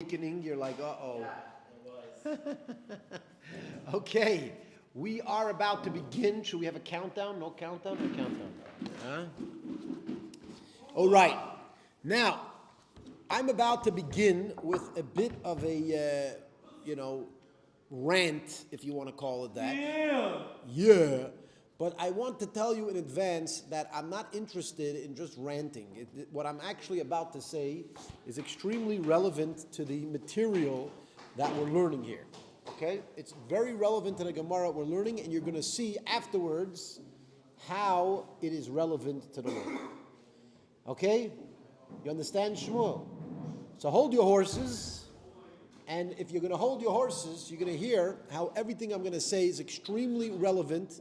Awakening, you're like, uh-oh. Yeah, it was. Okay, we are about to begin. Should we have a countdown? No countdown? No countdown. Huh? All right. Now, I'm about to begin with a bit of a, rant, if you want to call it that. Yeah. But I want to tell you in advance that I'm not interested in just ranting. What I'm actually about to say is extremely relevant to the material that we're learning here. Okay? It's very relevant to the Gemara we're learning, and you're going to see afterwards how it is relevant to the learning. Okay? You understand, Shmuel? So hold your horses, and if you're going to hold your horses, you're going to hear how everything I'm going to say is extremely relevant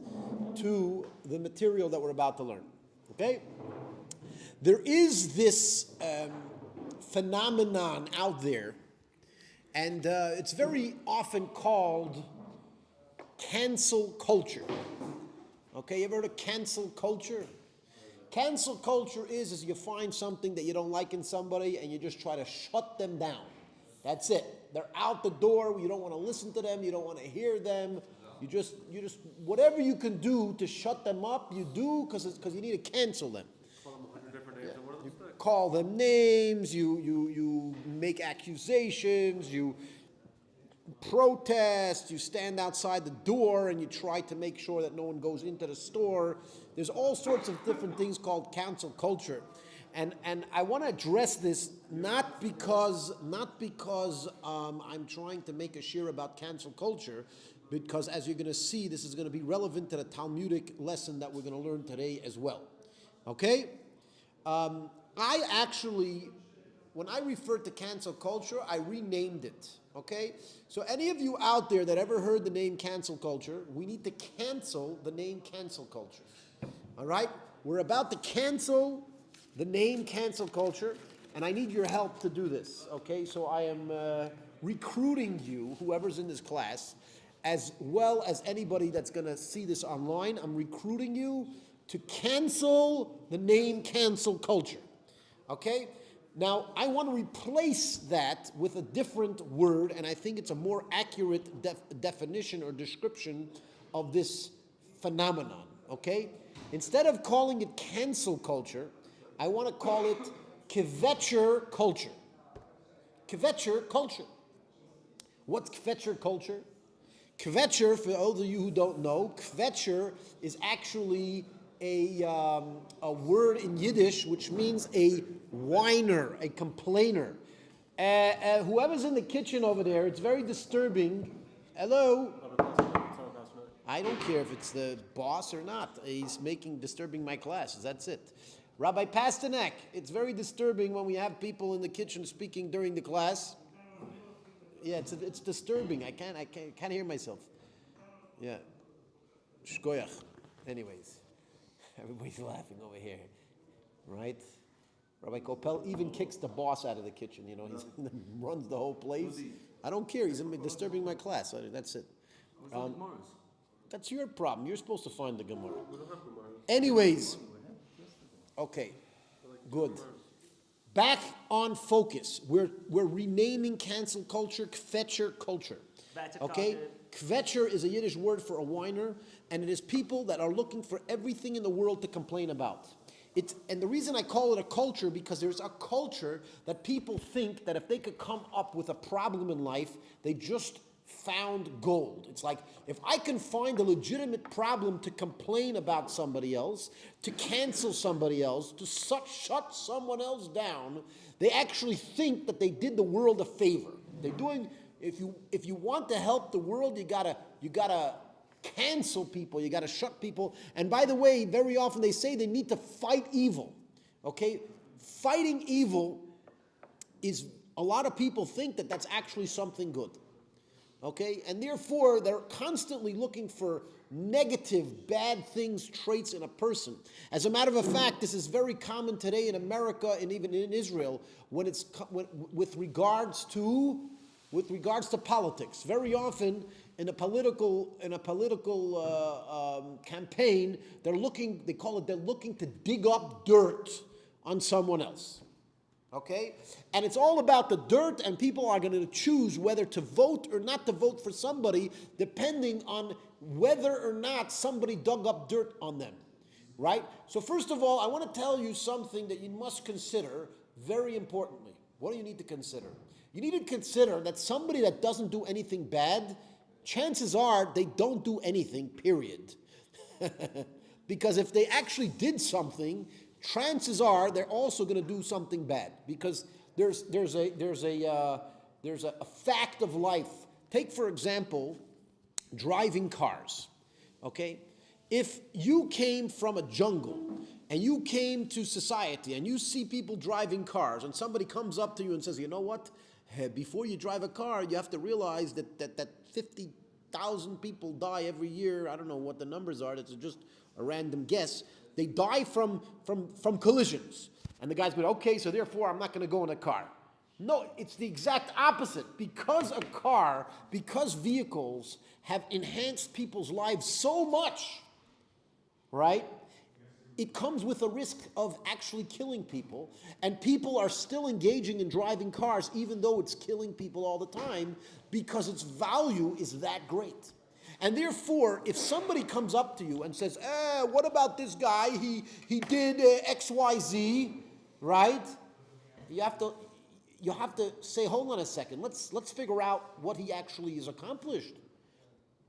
to the material that we're about to learn. Okay? There is this phenomenon out there, and it's very often called cancel culture. Okay, you ever heard of cancel culture? Cancel culture is you find something that you don't like in somebody and you just try to shut them down. That's it. They're out the door. You don't want to listen to them. You don't want to hear them. You just whatever you can do to shut them up, you do because you need to cancel them. Call them 100 different names. Yeah. You call them names. You make accusations. You protest. You stand outside the door and you try to make sure that no one goes into the store. There's all sorts of different things called cancel culture. And I want to address this not because I'm trying to make a shir about cancel culture, because as you're going to see, this is going to be relevant to the Talmudic lesson that we're going to learn today as well. Okay? I actually, when I referred to cancel culture, I renamed it. Okay? So any of you out there that ever heard the name cancel culture, we need to cancel the name cancel culture. All right? We're about to cancel the name cancel culture, and I need your help to do this, okay? So I am recruiting you, whoever's in this class, as well as anybody that's going to see this online. I'm recruiting you to cancel the name cancel culture, okay? Now, I want to replace that with a different word, and I think it's a more accurate definition or description of this phenomenon, okay? Instead of calling it cancel culture, I want to call it kvetcher culture. Kvetcher culture. What's kvetcher culture? Kvetcher, for those of you who don't know, kvetcher is actually a word in Yiddish which means a whiner, a complainer. Whoever's in the kitchen over there, it's very disturbing. Hello? I don't care if it's the boss or not. He's disturbing my classes. That's it. Rabbi Pasternak, it's very disturbing when we have people in the kitchen speaking during the class. Yeah, it's disturbing. I can't hear myself. Yeah. Shkoyach. Anyways, everybody's laughing over here, right? Rabbi Kopel even kicks the boss out of the kitchen. He runs the whole place. I don't care. He's disturbing my class. That's it. That's your problem. You're supposed to find the Gemara. Anyways. Okay, good. Back on focus. We're renaming cancel culture kvetcher culture. Okay? Kvetcher is a Yiddish word for a whiner, and it is people that are looking for everything in the world to complain about. And the reason I call it a culture, because there's a culture that people think that if they could come up with a problem in life, they just found gold. It's like, if I can find a legitimate problem to complain about somebody else, to cancel somebody else, to shut someone else down, they actually think that they did the world a favor. They're doing, if you want to help the world, you gotta cancel people, you gotta shut people. And by the way, very often they say they need to fight evil. Okay? Fighting evil is, a lot of people think that that's actually something good. Okay, and therefore they're constantly looking for negative, bad things, traits in a person. As a matter of fact, this is very common today in America and even in Israel with regards to politics. Very often in a political campaign, they're looking to dig up dirt on someone else. Okay? And it's all about the dirt, and people are going to choose whether to vote or not to vote for somebody depending on whether or not somebody dug up dirt on them. Right? So first of all, I want to tell you something that you must consider very importantly. What do you need to consider? You need to consider that somebody that doesn't do anything bad, chances are they don't do anything, period. Because if they actually did something, chances are they're also going to do something bad. Because there's a fact of life. Take, for example, driving cars. Okay? If you came from a jungle and you came to society and you see people driving cars and somebody comes up to you and says, you know what? Before you drive a car, you have to realize that 50,000 people die every year. I don't know what the numbers are. That's just a random guess. They die from collisions. And the guy's going, okay, so therefore I'm not going to go in a car. No, it's the exact opposite. Because vehicles have enhanced people's lives so much, right? It comes with a risk of actually killing people, and people are still engaging in driving cars even though it's killing people all the time because its value is that great. And therefore, if somebody comes up to you and says, what about this guy? He did XYZ, right? You have to say, hold on a second, let's figure out what he actually has accomplished.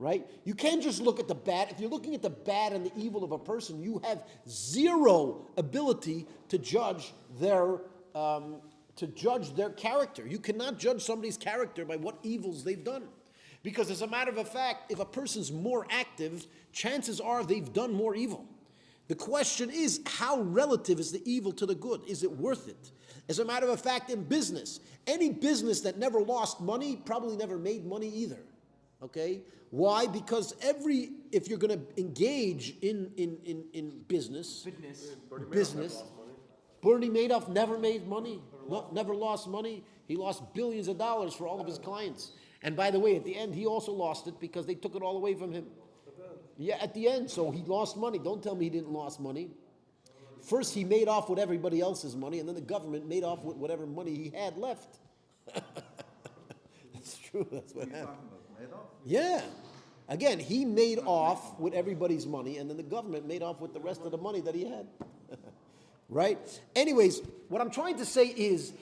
Right? You can't just look at the bad. If you're looking at the bad and the evil of a person, you have zero ability to judge their character. You cannot judge somebody's character by what evils they've done. Because as a matter of fact, if a person's more active, chances are they've done more evil. The question is, how relative is the evil to the good? Is it worth it? As a matter of fact, in business, any business that never lost money probably never made money either. Okay? Why? Because if you're going to engage in business, Bernie Madoff never made money, never lost money. He lost billions of dollars for all of his clients. And by the way, at the end, he also lost it because they took it all away from him. Yeah, at the end, so he lost money. Don't tell me he didn't lose money. First, he made off with everybody else's money, and then the government made off with whatever money he had left. That's true. That's what happened. Yeah. Again, he made off with everybody's money, and then the government made off with the rest of the money that he had. Right? Anyways, what I'm trying to say is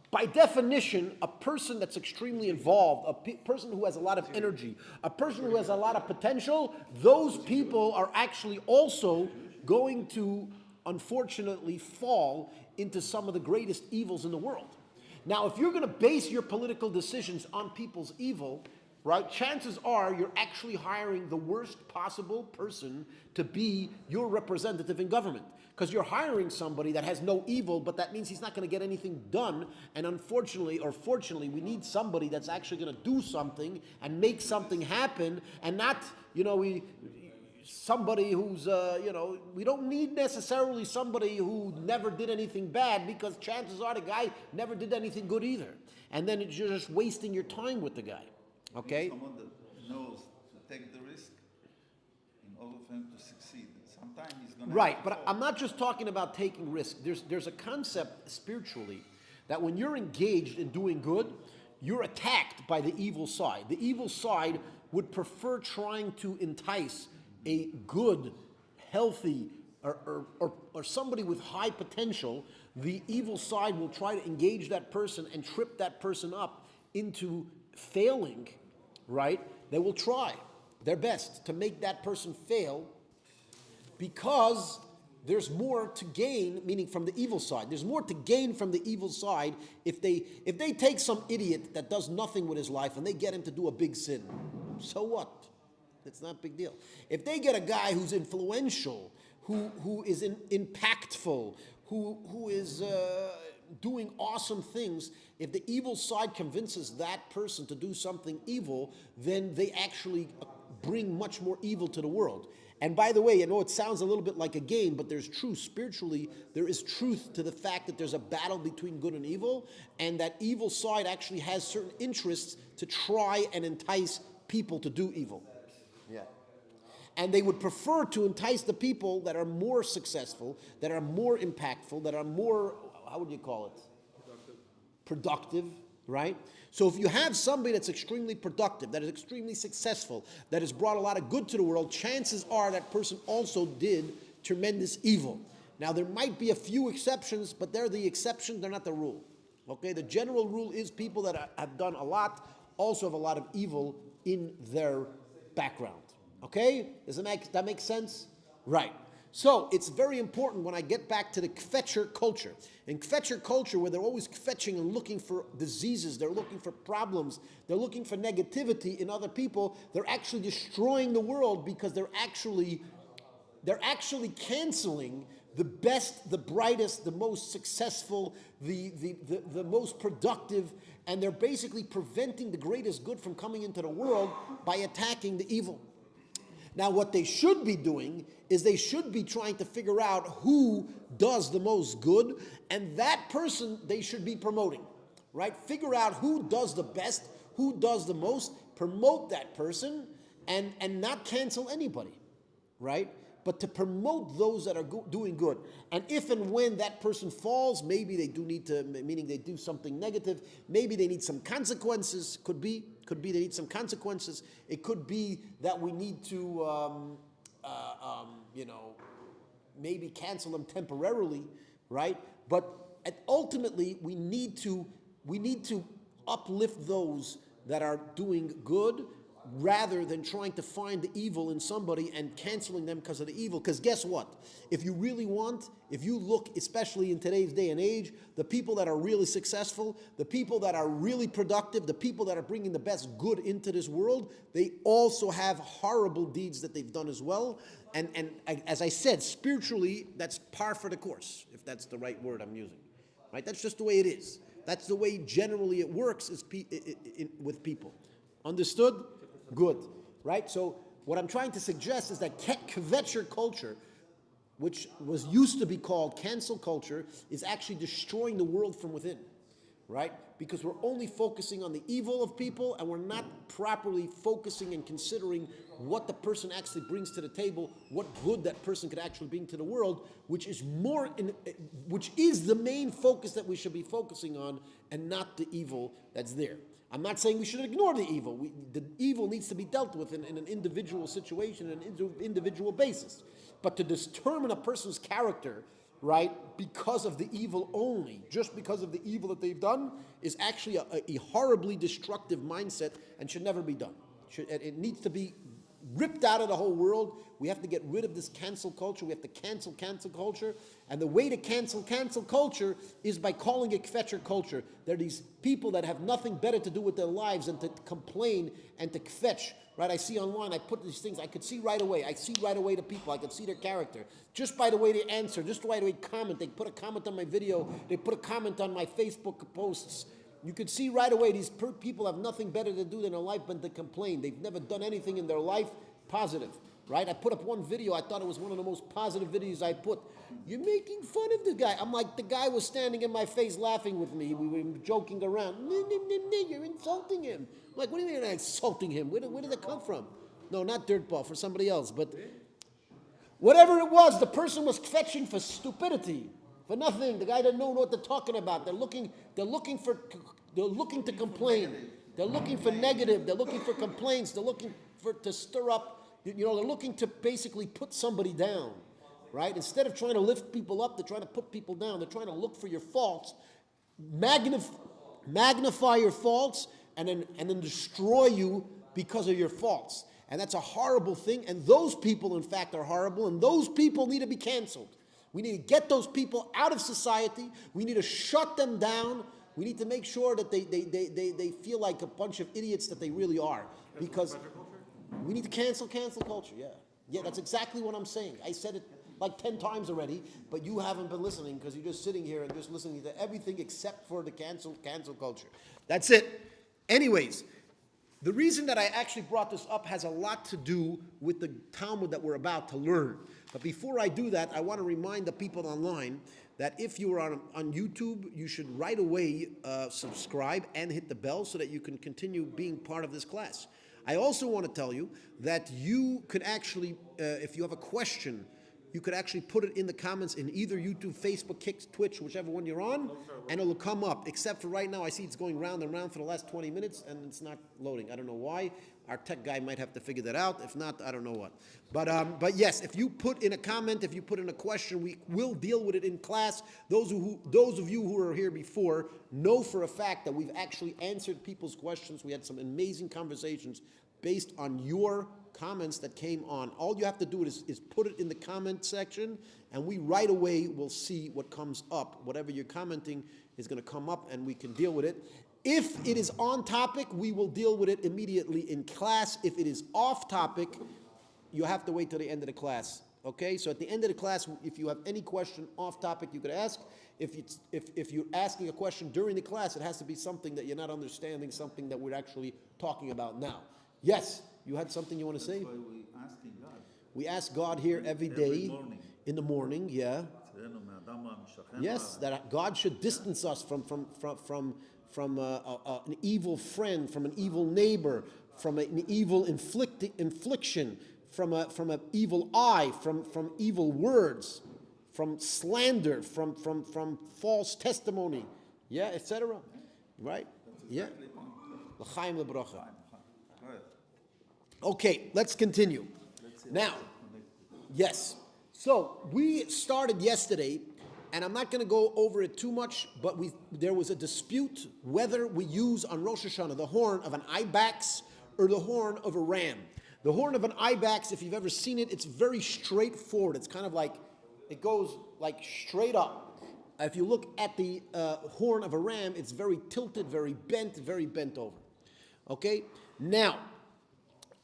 by definition, a person that's extremely involved, a person who has a lot of energy, a person who has a lot of potential, those people are actually also going to, unfortunately, fall into some of the greatest evils in the world. Now, if you're going to base your political decisions on people's evil, right, chances are you're actually hiring the worst possible person to be your representative in government. Because you're hiring somebody that has no evil, but that means he's not going to get anything done. And unfortunately, or fortunately, we need somebody that's actually going to do something and make something happen, and not, somebody who's, we don't need necessarily somebody who never did anything bad, because chances are the guy never did anything good either. And then you're just wasting your time with the guy. Okay? Someone that knows to take the risk in order for him to succeed. Sometimes he's going to right, but I'm not just talking about taking risk. There's a concept spiritually that when you're engaged in doing good, you're attacked by the evil side. The evil side would prefer trying to entice a good, healthy, or somebody with high potential. The evil side will try to engage that person and trip that person up into failing, right? They will try their best to make that person fail, because there's more to gain, meaning from the evil side. There's more to gain from the evil side if they take some idiot that does nothing with his life and they get him to do a big sin. So what? It's not a big deal. If they get a guy who's influential, who is impactful, who is doing awesome things, if the evil side convinces that person to do something evil, then they actually bring much more evil to the world. And by the way, I know it sounds a little bit like a game, but there's truth. Spiritually, there is truth to the fact that there's a battle between good and evil, and that evil side actually has certain interests to try and entice people to do evil. Yeah. And they would prefer to entice the people that are more successful, that are more impactful, that are more how would you call it? Productive, right? So if you have somebody that's extremely productive, that is extremely successful, that has brought a lot of good to the world, chances are that person also did tremendous evil. Now there might be a few exceptions, but they're the exception, they're not the rule. Okay, the general rule is people that have done a lot also have a lot of evil in their background. Okay, does that make sense? Right. So it's very important when I get back to the kvetcher culture. In kvetcher culture, where they're always kvetching and looking for diseases, they're looking for problems, they're looking for negativity in other people, they're actually destroying the world because they're actually canceling the best, the brightest, the most successful, the most productive, and they're basically preventing the greatest good from coming into the world by attacking the evil. Now, what they should be doing is they should be trying to figure out who does the most good, and that person they should be promoting, right? Figure out who does the best, who does the most, promote that person, and not cancel anybody, right? But to promote those that are doing good. And if and when that person falls, maybe they do need to, meaning they do something negative, maybe they need some consequences, could be they need some consequences. It could be that we need to, maybe cancel them temporarily, right? But ultimately, we need to uplift those that are doing good, rather than trying to find the evil in somebody and canceling them because of the evil. Because guess what? If you look, especially in today's day and age, the people that are really successful, the people that are really productive, the people that are bringing the best good into this world, they also have horrible deeds that they've done as well. And as I said, spiritually, that's par for the course, if that's the right word I'm using. Right? That's just the way it is. That's the way generally it works with people. Understood? Good, right? So what I'm trying to suggest is that kvetcher culture, which was used to be called cancel culture, is actually destroying the world from within, right? Because we're only focusing on the evil of people, and we're not properly focusing and considering what the person actually brings to the table, what good that person could actually bring to the world, which is the main focus that we should be focusing on, and not the evil that's there. I'm not saying we should ignore the evil. The evil needs to be dealt with in an individual situation, an individual basis. But to determine a person's character, right, because of the evil only, just because of the evil that they've done, is actually a horribly destructive mindset and should never be done. It needs to be ripped out of the whole world. We have to get rid of this cancel culture. We have to cancel culture. And the way to cancel culture is by calling it kvetcher culture. There are these people that have nothing better to do with their lives than to complain and to kvetch. Right? I see online, I put these things, I could see right away. I see right away the people. I could see their character. Just by the way they answer, just by the way they comment. They put a comment on my video. They put a comment on my Facebook posts. You could see right away these people have nothing better to do in their life than to complain. They've never done anything in their life positive, right? I put up one video. I thought it was one of the most positive videos I put. You're making fun of the guy. I'm like, the guy was standing in my face laughing with me. We were joking around. You're insulting him. I'm like, what do you mean I'm insulting him? Where did that come from? No, not Dirtball, for somebody else. But whatever it was, the person was fetching for stupidity. For nothing. The guy doesn't know what they're talking about. They're looking to complain. They're looking for negative. They're looking for complaints. They're looking to stir up. They're looking to basically put somebody down, right? Instead of trying to lift people up, they're trying to put people down. They're trying to look for your faults, magnify your faults, and then destroy you because of your faults. And that's a horrible thing. And those people, in fact, are horrible. And those people need to be canceled. We need to get those people out of society. We need to shut them down. We need to make sure that they feel like a bunch of idiots that they really are. Because we need to cancel culture, yeah. Yeah, that's exactly what I'm saying. I said it like 10 times already, but you haven't been listening because you're just sitting here and just listening to everything except for the cancel culture. That's it. Anyways, the reason that I actually brought this up has a lot to do with the Talmud that we're about to learn. But before I do that, I want to remind the people online that if you are on YouTube, you should right away subscribe and hit the bell so that you can continue being part of this class. I also want to tell you that you could actually, if you have a question you could actually put it in the comments in either YouTube, Facebook, Kick, Twitch, whichever one you're on, and it'll come up. Except for right now, I see it's going round and round for the last 20 minutes, and it's not loading. I don't know why. Our tech guy might have to figure that out. If not, I don't know what. But yes, if you put in a comment, if you put in a question, we will deal with it in class. Those of you who were here before know for a fact that we've actually answered people's questions. We had some amazing conversations based on your comments that came on. All you have to do is put it in the comment section, and we right away will see what comes up. Whatever you're commenting is going to come up, and we can deal with it. If it is on topic, we will deal with it immediately in class. If it is off topic, you have to wait till the end of the class. Okay? So at the end of the class, if you have any question off topic, you could ask. If you're asking a question during the class, it has to be something that you're not understanding, something that we're actually talking about now. Yes? You had something you want to say? That's why we asking God. We ask God here every day, in the morning, yeah. Yes, that God should distance us from an evil friend, from an evil neighbor, from an evil infliction, from an evil eye, from evil words, from slander, from false testimony, yeah, etc. Right? Yeah. L'chaim lebracha. Okay, let's continue. Now, yes. So we started yesterday, and I'm not going to go over it too much, but there was a dispute whether we use on Rosh Hashanah the horn of an ibex or the horn of a ram. The horn of an ibex, if you've ever seen it, it's very straightforward. It's kind of like, it goes like straight up. If you look at the horn of a ram, it's very tilted, very bent over. Okay? Now,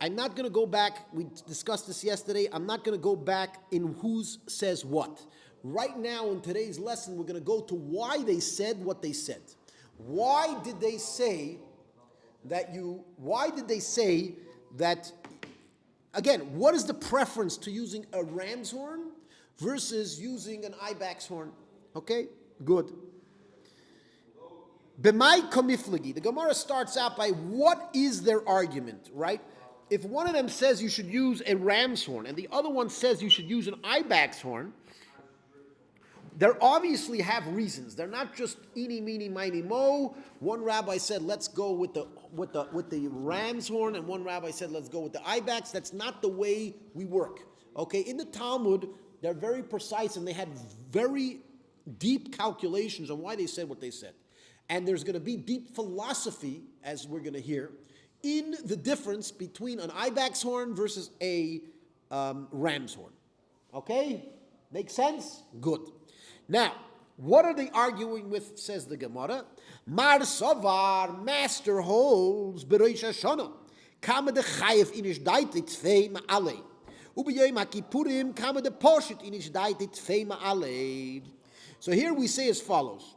I'm not going to go back. We discussed this yesterday. I'm not going to go back in whose says what. Right now in today's lesson, we're going to go to why they said what they said. Why did they say that again, what is the preference to using a ram's horn versus using an ibex horn? Okay, good. B'mai komiflagi. The Gemara starts out by what is their argument, right? If one of them says you should use a ram's horn and the other one says you should use an ibex horn, they obviously have reasons. They're not just eeny, meeny, miny, mo. One rabbi said let's go with the ram's horn, and one rabbi said let's go with the ibex. That's not the way we work. Okay, in the Talmud, they're very precise and they had very deep calculations on why they said what they said. And there's going to be deep philosophy, as we're going to hear, in the difference between an ibex horn versus a ram's horn. Okay? Makes sense? Good. Now, what are they arguing with, says the Gemara? Mar Savar, master holds, Berosh Hashanah. Kama de Chayef inish daite tzvei ma'alei. Ubiyom HaKippurim, kama de Poshit inish daite tzvei ma'alei. So here we say as follows.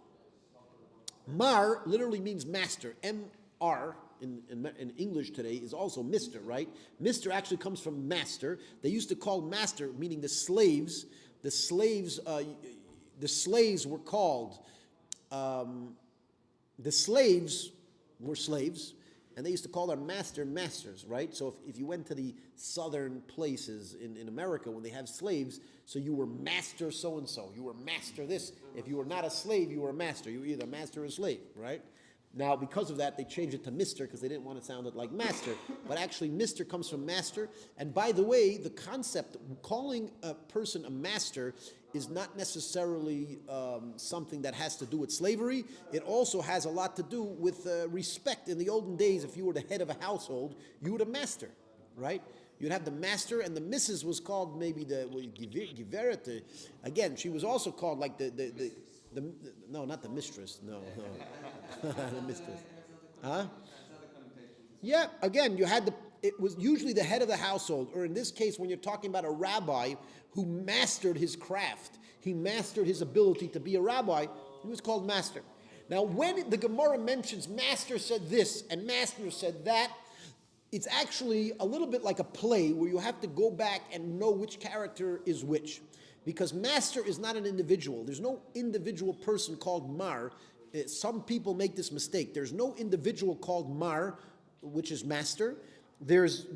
Mar literally means master. M-R. In English today is also Mr., right? Mr. actually comes from master. They used to call master, meaning the slaves. The slaves were called. The slaves were slaves, and they used to call their master masters, right? So if you went to the southern places in America when they have slaves, so you were master so and so. You were master this. If you were not a slave, you were a master. You were either a master or a slave, right? Now, because of that, they changed it to Mr. because they didn't want to sound like master. But actually, Mr. comes from master. And by the way, the concept, calling a person a master is not necessarily something that has to do with slavery. It also has a lot to do with respect. In the olden days, if you were the head of a household, you were the master, right? You'd have the master, and the missus was called maybe the Giveret. Again, she was also called like no, not the mistress. No. The mistress. Huh? Yeah, again, it was usually the head of the household, or in this case, when you're talking about a rabbi who mastered his craft, he mastered his ability to be a rabbi, he was called master. Now, when the Gemara mentions master said this and master said that, it's actually a little bit like a play where you have to go back and know which character is which. Because master is not an individual. There's no individual person called Mar. Some people make this mistake. There's no individual called Mar, which is master. There's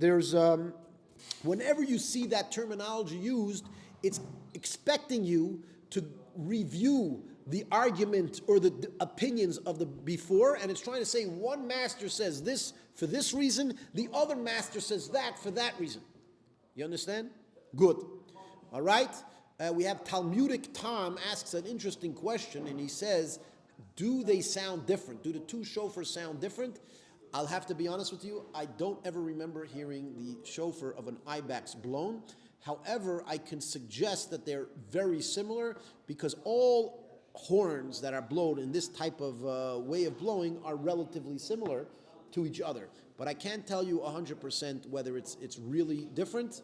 whenever you see that terminology used, it's expecting you to review the argument or the opinions of the before, and it's trying to say one master says this for this reason, the other master says that for that reason. You understand? Good. All right? We have Talmudic Tom asks an interesting question, and he says, do they sound different? Do the two shofars sound different? I'll have to be honest with you, I don't ever remember hearing the shofar of an ibex blown. However, I can suggest that they're very similar because all horns that are blown in this type of way of blowing are relatively similar to each other. But I can't tell you 100% whether it's really different.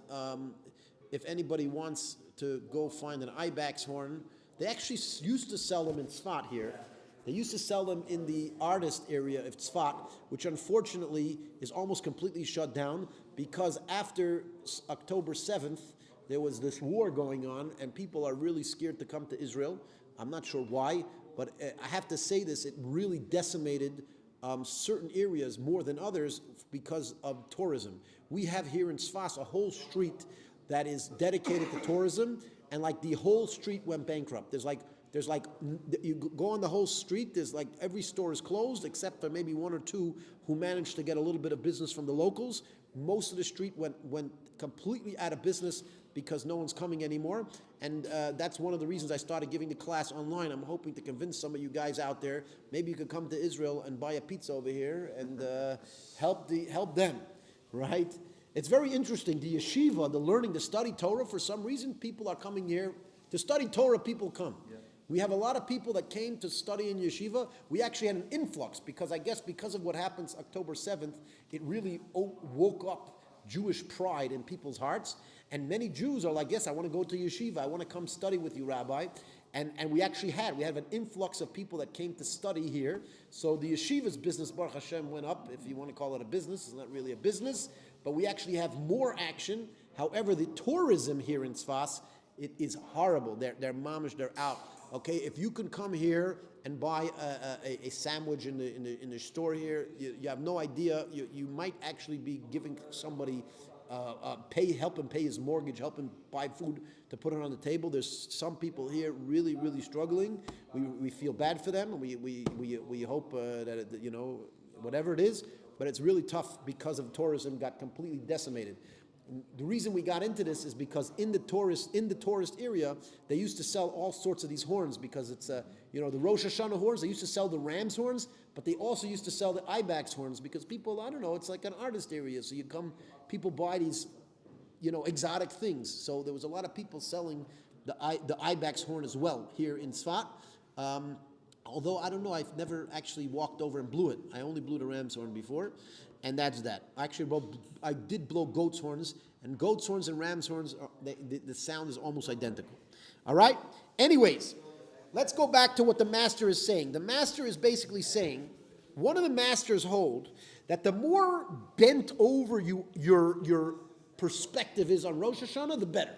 If anybody wants to go find an ibex horn, they actually used to sell them in Tzfat here. They used to sell them in the artist area of Tzfat, which unfortunately is almost completely shut down because after October 7th, there was this war going on and people are really scared to come to Israel. I'm not sure why, but I have to say this, it really decimated certain areas more than others because of tourism. We have here in Tzfat a whole street that is dedicated to tourism, and like the whole street went bankrupt. There's like you go on the whole street, there's like every store is closed except for maybe one or two who managed to get a little bit of business from the locals. Most of the street went completely out of business because no one's coming anymore. And that's one of the reasons I started giving the class online. I'm hoping to convince some of you guys out there, maybe you could come to Israel and buy a pizza over here and help them, right? It's very interesting. The yeshiva, the learning, the study Torah, for some reason, people are coming here. To study Torah, people come. Yeah. We have a lot of people that came to study in yeshiva. We actually had an influx because I guess because of what happens October 7th, it really woke up Jewish pride in people's hearts. And many Jews are like, yes, I want to go to yeshiva. I want to come study with you, Rabbi. And we actually had an influx of people that came to study here. So the yeshiva's business, Baruch Hashem, went up. If you want to call it a business, it's not really a business. But we actually have more action. However, the tourism here in Tzfat, it is horrible. They're mamish, they're out. Okay, if you can come here and buy a sandwich in the store here, you have no idea. You might actually be giving somebody help him pay his mortgage, help him buy food to put it on the table. There's some people here really, really struggling. We feel bad for them, and we hope that whatever it is, but it's really tough because of tourism got completely decimated. The reason we got into this is because in the tourist area, they used to sell all sorts of these horns because it's the Rosh Hashanah horns. They used to sell the ram's horns, but they also used to sell the ibex horns because people, I don't know, it's like an artist area. So people buy these, exotic things. So there was a lot of people selling the ibex horn as well here in Tzfat. Although I don't know, I've never actually walked over and blew it. I only blew the ram's horn before. And that's that. Actually, I did blow goat's horns, and goat's horns and ram's horns, the sound is almost identical. All right? Anyways, let's go back to what the master is saying. The master is basically saying, one of the masters hold that the more bent over your perspective is on Rosh Hashanah, the better.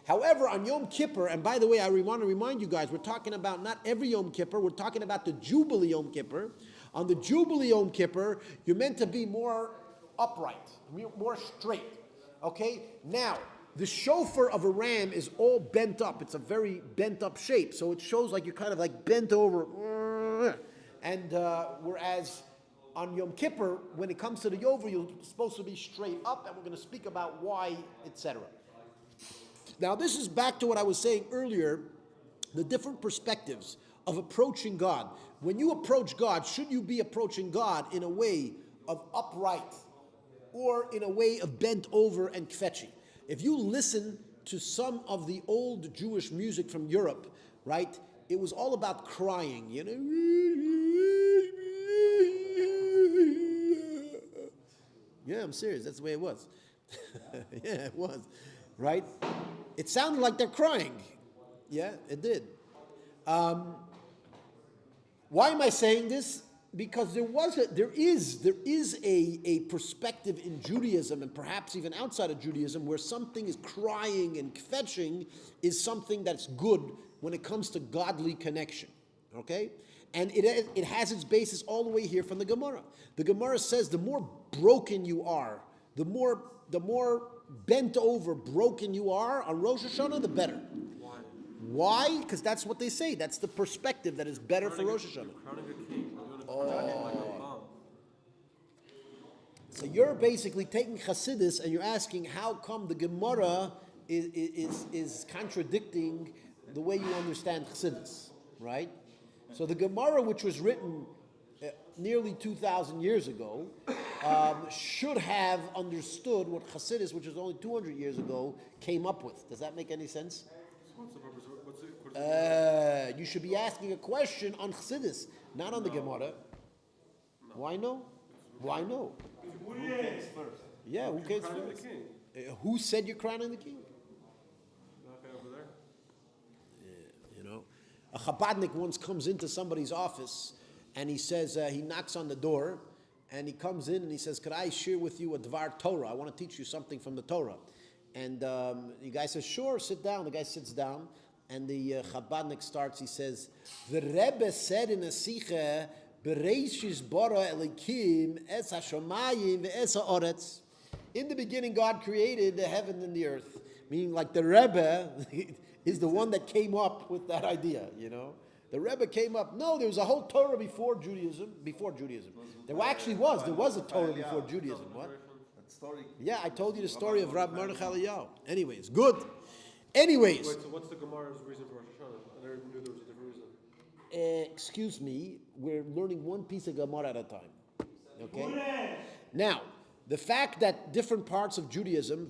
However, on Yom Kippur, and by the way, I want to remind you guys, we're talking about not every Yom Kippur, we're talking about the Jubilee Yom Kippur. On the Jubilee Yom Kippur, you're meant to be more upright, more straight. Okay? Now, the shofar of a ram is all bent up. It's a very bent up shape. So it shows like you're kind of like bent over. And whereas on Yom Kippur, when it comes to the Yovel, you're supposed to be straight up, and we're going to speak about why, etc. Now, this is back to what I was saying earlier, the different perspectives of approaching God. When you approach God, should you be approaching God in a way of upright or in a way of bent over and kvetchy? If you listen to some of the old Jewish music from Europe, right, it was all about crying, Yeah, I'm serious. That's the way it was. Yeah, it was, right? It sounded like they're crying. Yeah, it did. Why am I saying this? Because there is a perspective in Judaism, and perhaps even outside of Judaism, where something is crying and kvetching is something that's good when it comes to godly connection. Okay? And it has its basis all the way here from the Gemara. The Gemara says the more broken you are, the more bent over, broken you are on Rosh Hashanah, the better. Why? Why? Because that's what they say. That's the perspective that is better for Rosh Hashanah. Crowning a king. You're doing a crown like a bomb. So you're basically taking Chassidus and you're asking how come the Gemara is contradicting the way you understand Chassidus, right? So the Gemara, which was written nearly 2,000 years ago, should have understood what Chassidus, which was only 200 years ago, came up with. Does that make any sense? What's the purpose? You should be asking a question on Chassidus, not on the Gemara. Why no? Why no? Who came first? Yeah, who cares Crowning the first? king. Who said you're crowning the king? That guy over there. You know, a Chabadnik once comes into somebody's office and he says, he knocks on the door and he comes in and he says, could I share with you a Dvar Torah? I want to teach you something from the Torah. And the guy says, sure, sit down. The guy sits down and the Chabadnik starts, he says, the Rebbe said in a Sicha, Bereishis bara elikim es hashamayim ve'es ha'oretz. In the beginning, God created the heaven and the earth. Meaning, like the Rebbe is the one that came up with that idea. You know, the Rebbe came up. No, there was a whole Torah before Judaism. There actually was. There was a Torah before Judaism. What? That story. Yeah, I told you the story of Rabbi Mordechai Eliyahu. Anyways, good. Anyways. Wait, so what's the Gemara's reason for Rosh Hashanah? I never knew there was a different reason. Excuse me, we're learning one piece of Gemara at a time. Okay? Now, the fact that different parts of Judaism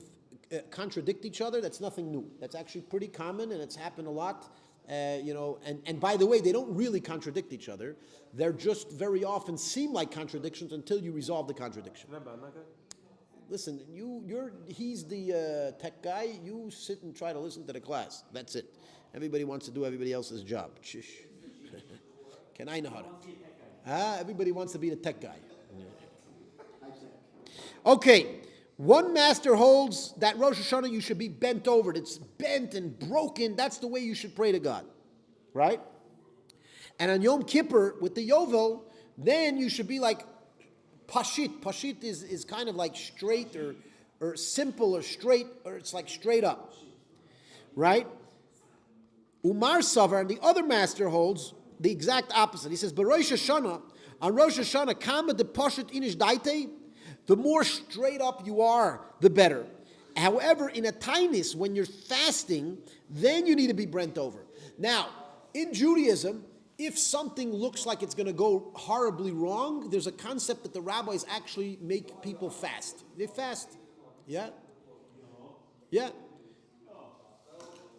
contradict each other, that's nothing new. That's actually pretty common and it's happened a lot. And by the way, they don't really contradict each other. They're just very often seem like contradictions until you resolve the contradiction. Listen, he's the tech guy. You sit and try to listen to the class. That's it. Everybody wants to do everybody else's job. Shish. Can I know how to? Everybody wants to be the tech guy. Okay, one master holds that Rosh Hashanah you should be bent over. It's bent and broken. That's the way you should pray to God, right? And on Yom Kippur with the Yovel, then you should be like Pashit. Pashit is kind of like straight or simple or straight, or it's like straight up, right? Umar Savar, and the other master holds the exact opposite. He says, Rosh Hashanah, on Rosh Hashanah, Kama de Pashit inish daite, the more straight up you are, the better. However, in a tainis, when you're fasting, then you need to be bent over. Now, in Judaism, if something looks like it's going to go horribly wrong, there's a concept that the rabbis actually make people fast. They fast. Yeah? Yeah.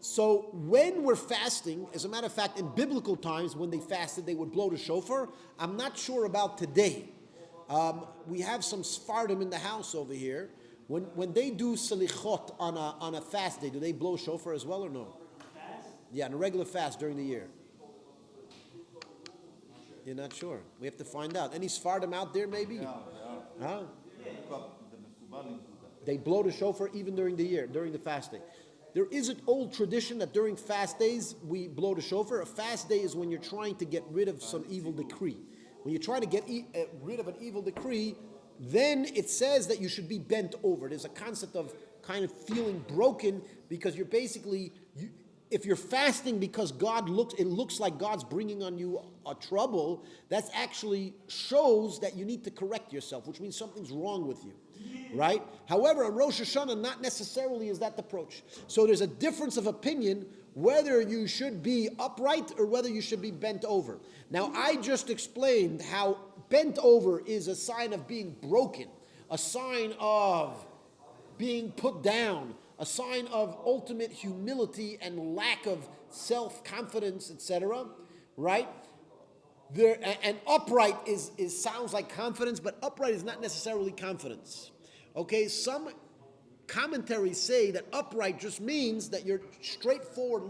So when we're fasting, as a matter of fact, in biblical times, when they fasted, they would blow the shofar. I'm not sure about today. We have some Sephardim in the house over here. When they do selichot on a fast day, do they blow shofar as well or no? Yeah, on a regular fast during the year. You're not sure. We have to find out. Any Sephardim out there maybe? Yeah. Huh? The Mekubalim do that. They blow the shofar even during the year, during the fasting. There is an old tradition that during fast days we blow the shofar. A fast day is when you're trying to get rid of some evil decree. When you're trying to get rid of an evil decree, then it says that you should be bent over. There's a concept of kind of feeling broken because you're basically, if you're fasting because it looks like God's bringing on you a trouble, that actually shows that you need to correct yourself, which means something's wrong with you, right? However, on Rosh Hashanah, not necessarily is that the approach. So there's a difference of opinion whether you should be upright or whether you should be bent over. Now, I just explained how bent over is a sign of being broken, a sign of being put down, a sign of ultimate humility and lack of self-confidence, etc., right? And upright sounds like confidence, but upright is not necessarily confidence. Okay, some commentaries say that upright just means that you're straightforward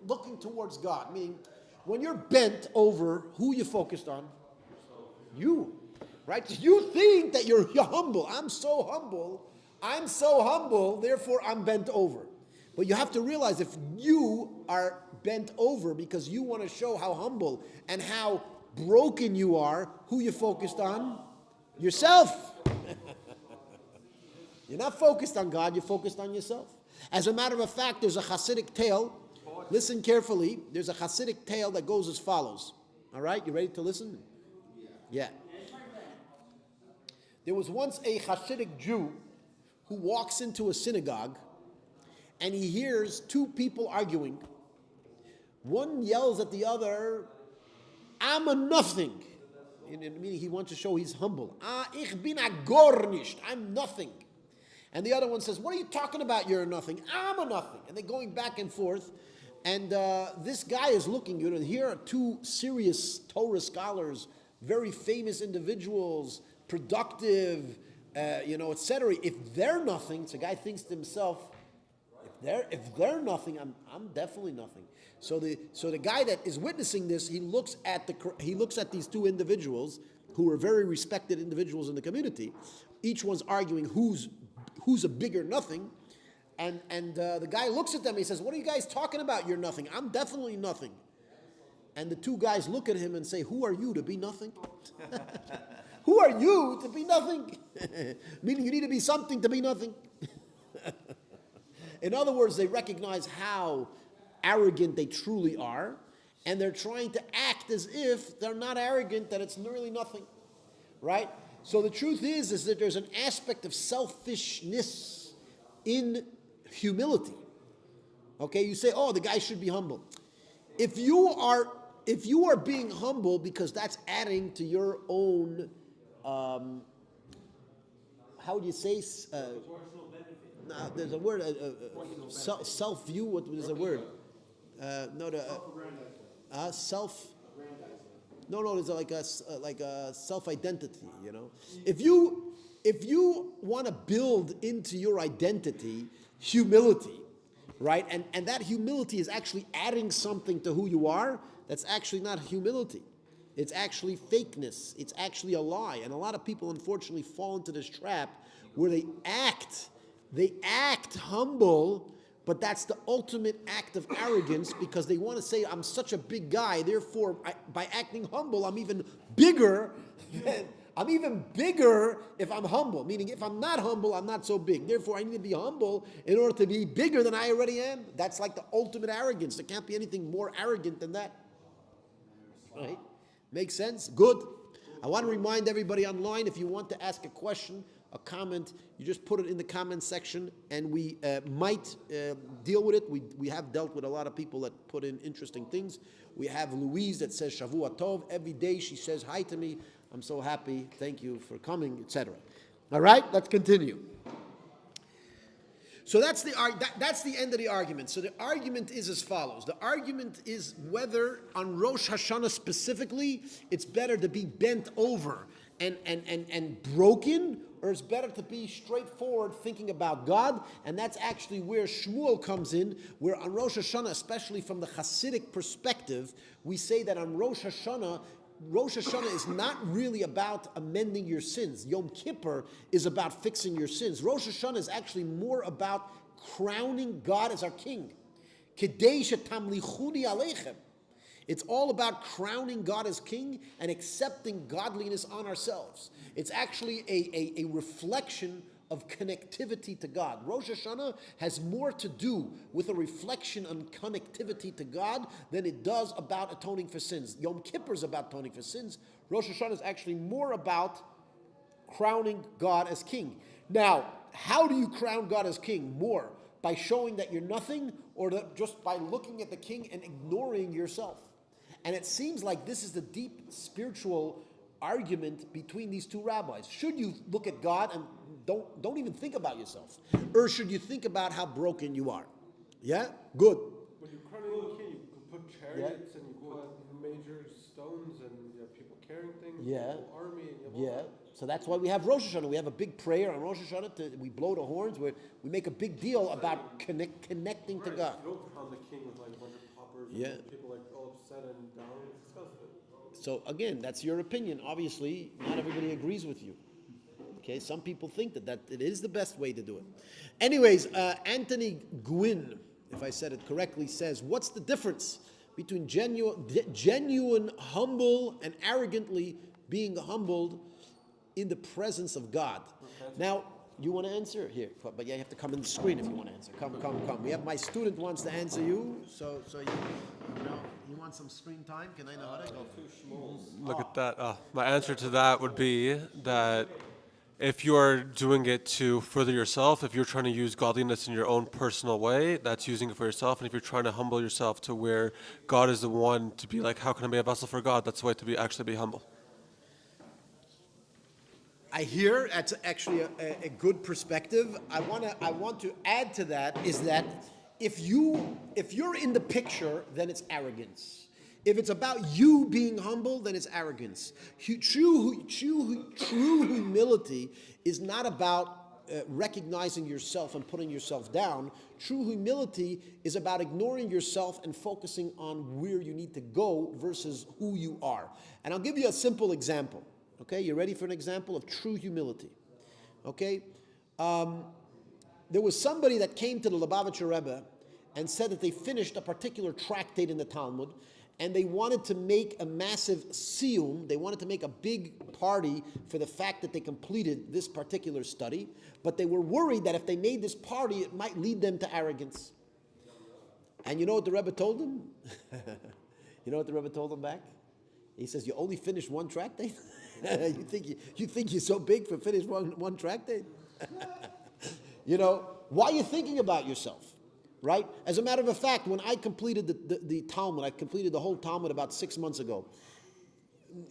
looking towards God. Meaning, when you're bent over, who you focused on? You, right? You think that you're humble. I'm so humble, therefore I'm bent over. But you have to realize if you are bent over because you want to show how humble and how broken you are, who you focused on? Yourself. You're not focused on God, you're focused on yourself. As a matter of fact, there's a Hasidic tale. Listen carefully. There's a Hasidic tale that goes as follows. All right, you ready to listen? Yeah. There was once a Hasidic Jew who walks into a synagogue and he hears two people arguing. One yells at the other, "I'm a nothing." Meaning he wants to show he's humble. Ich bin a gar nicht. I'm nothing. And the other one says, "What are you talking about? You're a nothing." "I'm a nothing." And they're going back and forth. And this guy is looking, here are two serious Torah scholars, very famous individuals, productive, etc. If they're nothing, so the guy thinks to himself, if they're nothing, I'm definitely nothing. So the guy that is witnessing this, he looks at these two individuals who are very respected individuals in the community. Each one's arguing who's a bigger nothing. And the guy looks at them, he says, "What are you guys talking about? You're nothing." "I'm definitely nothing." And the two guys look at him and say, "Who are you to be nothing?" Who are you to be nothing? Meaning you need to be something to be nothing. In other words, they recognize how arrogant they truly are, and they're trying to act as if they're not arrogant, that it's really nothing. Right? So the truth is that there's an aspect of selfishness in humility. Okay, you say, "Oh, the guy should be humble." If you are being humble because that's adding to your own, how would you say? There's a word, self-view. What is a word? Self. No. There's like a self-identity. If you want to build into your identity humility, right? And that humility is actually adding something to who you are. That's actually not humility. It's actually fakeness. It's actually a lie. And a lot of people, unfortunately, fall into this trap where they act humble, but that's the ultimate act of arrogance because they want to say, "I'm such a big guy, therefore, by acting humble, I'm even bigger if I'm humble." Meaning, if I'm not humble, I'm not so big. Therefore, I need to be humble in order to be bigger than I already am. That's like the ultimate arrogance. There can't be anything more arrogant than that. Right? Makes sense? Good. I want to remind everybody online, if you want to ask a question, a comment, you just put it in the comment section, and we might deal with it. We have dealt with a lot of people that put in interesting things. We have Louise that says Shavua Tov. Every day she says hi to me. "I'm so happy. Thank you for coming," etc. All right, let's continue. So that's the end of the argument. So the argument is as follows. The argument is whether on Rosh Hashanah specifically, it's better to be bent over and broken, or it's better to be straightforward thinking about God. And that's actually where Shmuel comes in, where on Rosh Hashanah, especially from the Hasidic perspective, we say that on Rosh Hashanah is not really about amending your sins. Yom Kippur is about fixing your sins. Rosh Hashanah is actually more about crowning God as our king. Kedei shetamlichuni aleichem. It's all about crowning God as king and accepting godliness on ourselves. It's actually a reflection of connectivity to God. Rosh Hashanah has more to do with a reflection on connectivity to God than it does about atoning for sins. Yom Kippur is about atoning for sins. Rosh Hashanah is actually more about crowning God as king. Now, how do you crown God as king? More by showing that you're nothing, or just by looking at the king and ignoring yourself? And it seems like this is the deep spiritual argument between these two rabbis. Should you look at God and don't even think about yourself? Or should you think about how broken you are? Yeah? Good. When you're crowning the king, you can put chariots and you put major stones and you have people carrying things. Yeah. You have a whole army. And you have all Yeah. that. So that's why we have Rosh Hashanah. We have a big prayer on Rosh Hashanah. We blow the horns. We make a big deal about connecting to God. You don't crown the king with like a bunch of poppers Yeah. and people like all upset and down. It's disgusting. So again, that's your opinion. Obviously, not everybody agrees with you. Okay, some people think that it is the best way to do it. Anyways, Anthony Gwynn, if I said it correctly, says, what's the difference between genuine humble and arrogantly being humbled in the presence of God? Now, You want to answer? Here, but you have to come in the screen if you want to answer. Come. We have my student wants to answer you, so he wants some screen time. Can I know how to go? Look at that. My answer to that would be that if you're doing it to further yourself, if you're trying to use godliness in your own personal way, that's using it for yourself. And if you're trying to humble yourself to where God is the one to be like, how can I be a vessel for God? That's the way to actually be humble. I hear that's actually a good perspective. I want to add to that is that if you're in the picture, then it's arrogance. If it's about you being humble, then it's arrogance. True humility is not about recognizing yourself and putting yourself down. True humility is about ignoring yourself and focusing on where you need to go versus who you are. And I'll give you a simple example. Okay, you ready for an example of true humility? Okay, there was somebody that came to the Lubavitcher Rebbe and said that they finished a particular tractate in the Talmud, and they wanted to make a massive siyum. They wanted to make a big party for the fact that they completed this particular study, but they were worried that if they made this party, it might lead them to arrogance. And you know what the Rebbe told them? You know what the Rebbe told them back? He says, "You only finished one tractate? you think you're so big for finish one tractate? You know, why are you thinking about yourself, right? As a matter of fact, when I completed the Talmud, I completed the whole Talmud about 6 months ago.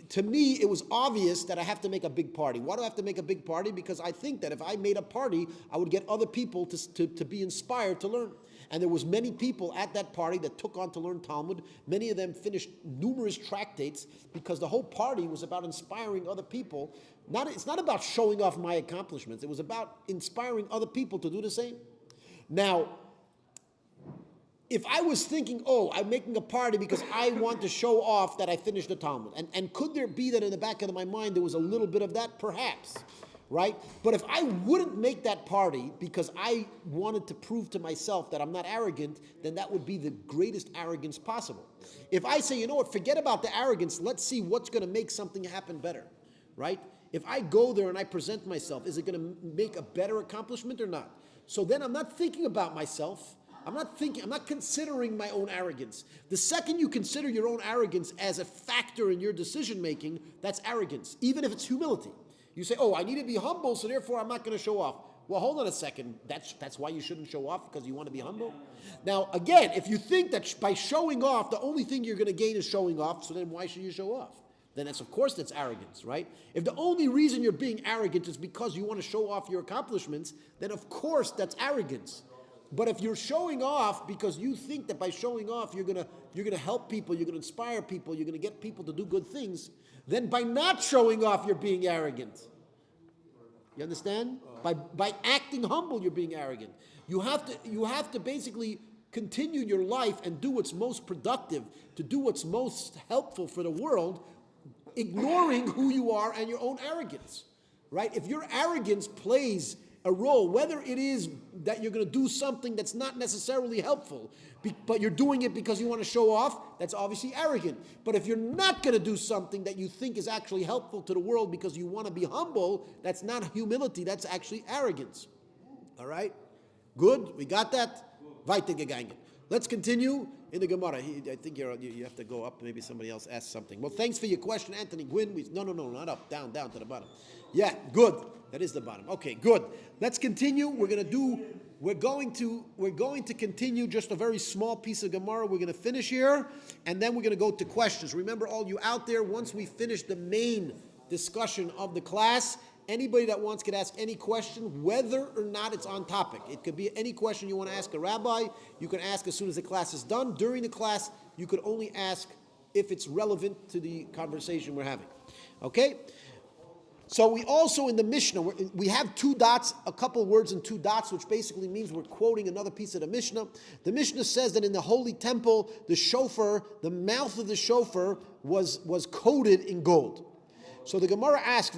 To me, it was obvious that I have to make a big party. Why do I have to make a big party? Because I think that if I made a party, I would get other people to be inspired to learn. And there was many people at that party that took on to learn Talmud. Many of them finished numerous tractates because the whole party was about inspiring other people. It's not about showing off my accomplishments. It was about inspiring other people to do the same. Now, if I was thinking, I'm making a party because I want to show off that I finished the Talmud, and could there be that in the back of my mind there was a little bit of that? Perhaps, right? But if I wouldn't make that party because I wanted to prove to myself that I'm not arrogant, then that would be the greatest arrogance possible. If I say, you know what, forget about the arrogance, let's see what's going to make something happen better, right? If I go there and I present myself, is it going to make a better accomplishment or not? So then I'm not thinking about myself. I'm not considering my own arrogance. The second you consider your own arrogance as a factor in your decision making, that's arrogance, even if it's humility. You say, I need to be humble, so therefore I'm not going to show off. Well, hold on a second. That's why you shouldn't show off, because you want to be humble? Now, again, if you think that by showing off, the only thing you're going to gain is showing off, so then why should you show off? Then that's arrogance, right? If the only reason you're being arrogant is because you want to show off your accomplishments, then of course that's arrogance. But if you're showing off because you think that by showing off you're gonna help people, you're gonna inspire people, you're gonna get people to do good things, then by not showing off you're being arrogant. You understand? By acting humble you're being arrogant. You have to basically continue your life and do what's most productive, to do what's most helpful for the world, ignoring who you are and your own arrogance. Right? If your arrogance plays a role, whether it is that you're going to do something that's not necessarily helpful, but you're doing it because you want to show off, that's obviously arrogant. But if you're not going to do something that you think is actually helpful to the world because you want to be humble, that's not humility, that's actually arrogance. All right? Good? We got that? Weitergegangen. Let's continue in the Gemara. I think you have to go up. Maybe somebody else asked something. Well, thanks for your question, Anthony Gwynn. No, not up. Down to the bottom. Yeah, good. That is the bottom. Okay, good. Let's continue. We're going to continue just a very small piece of Gemara. We're going to finish here, and then we're going to go to questions. Remember, all you out there, once we finish the main discussion of the class, anybody that wants could ask any question, whether or not it's on topic. It could be any question you want to ask a rabbi. You can ask as soon as the class is done. During the class, you could only ask if it's relevant to the conversation we're having. Okay? So we also, in the Mishnah, we have 2 dots, a couple words in 2 dots, which basically means we're quoting another piece of the Mishnah. The Mishnah says that in the Holy Temple, the shofar, the mouth of the shofar was coated in gold. So the Gemara asks,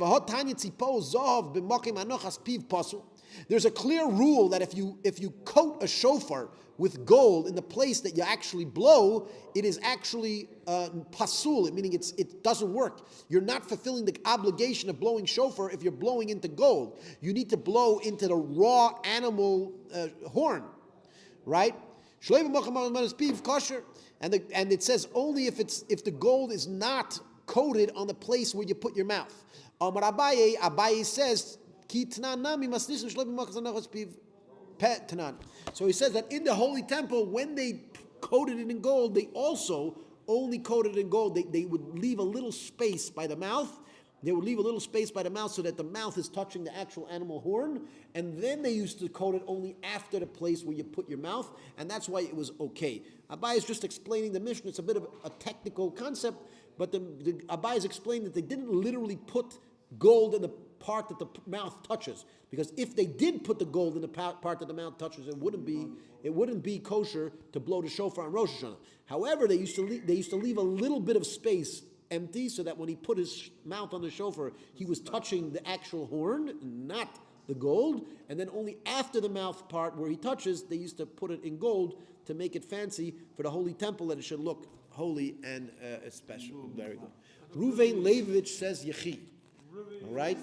There's a clear rule that if you coat a shofar with gold in the place that you actually blow, it is actually pasul, meaning it doesn't work. You're not fulfilling the obligation of blowing shofar if you're blowing into gold. You need to blow into the raw animal horn, right? Kosher, and it says only if the gold is not coated on the place where you put your mouth. Abaye says, so he says that in the Holy Temple, when they coated it in gold, they also only coated it in gold. They would leave a little space by the mouth. They would leave a little space by the mouth so that the mouth is touching the actual animal horn. And then they used to coat it only after the place where you put your mouth. And that's why it was okay. Abai is just explaining the Mishnah. It's a bit of a technical concept. But the Abai is explaining that they didn't literally put gold in the part that the mouth touches, because if they did put the gold in the part that the mouth touches, it wouldn't be kosher to blow the shofar on Rosh Hashanah. However, they used to leave a little bit of space empty so that when he put his mouth on the shofar, he was touching the actual horn, not the gold. And then only after the mouth part where he touches, they used to put it in gold to make it fancy for the Holy Temple, that it should look holy and special. Very good. Ruvain Leivich says Yechi. All right?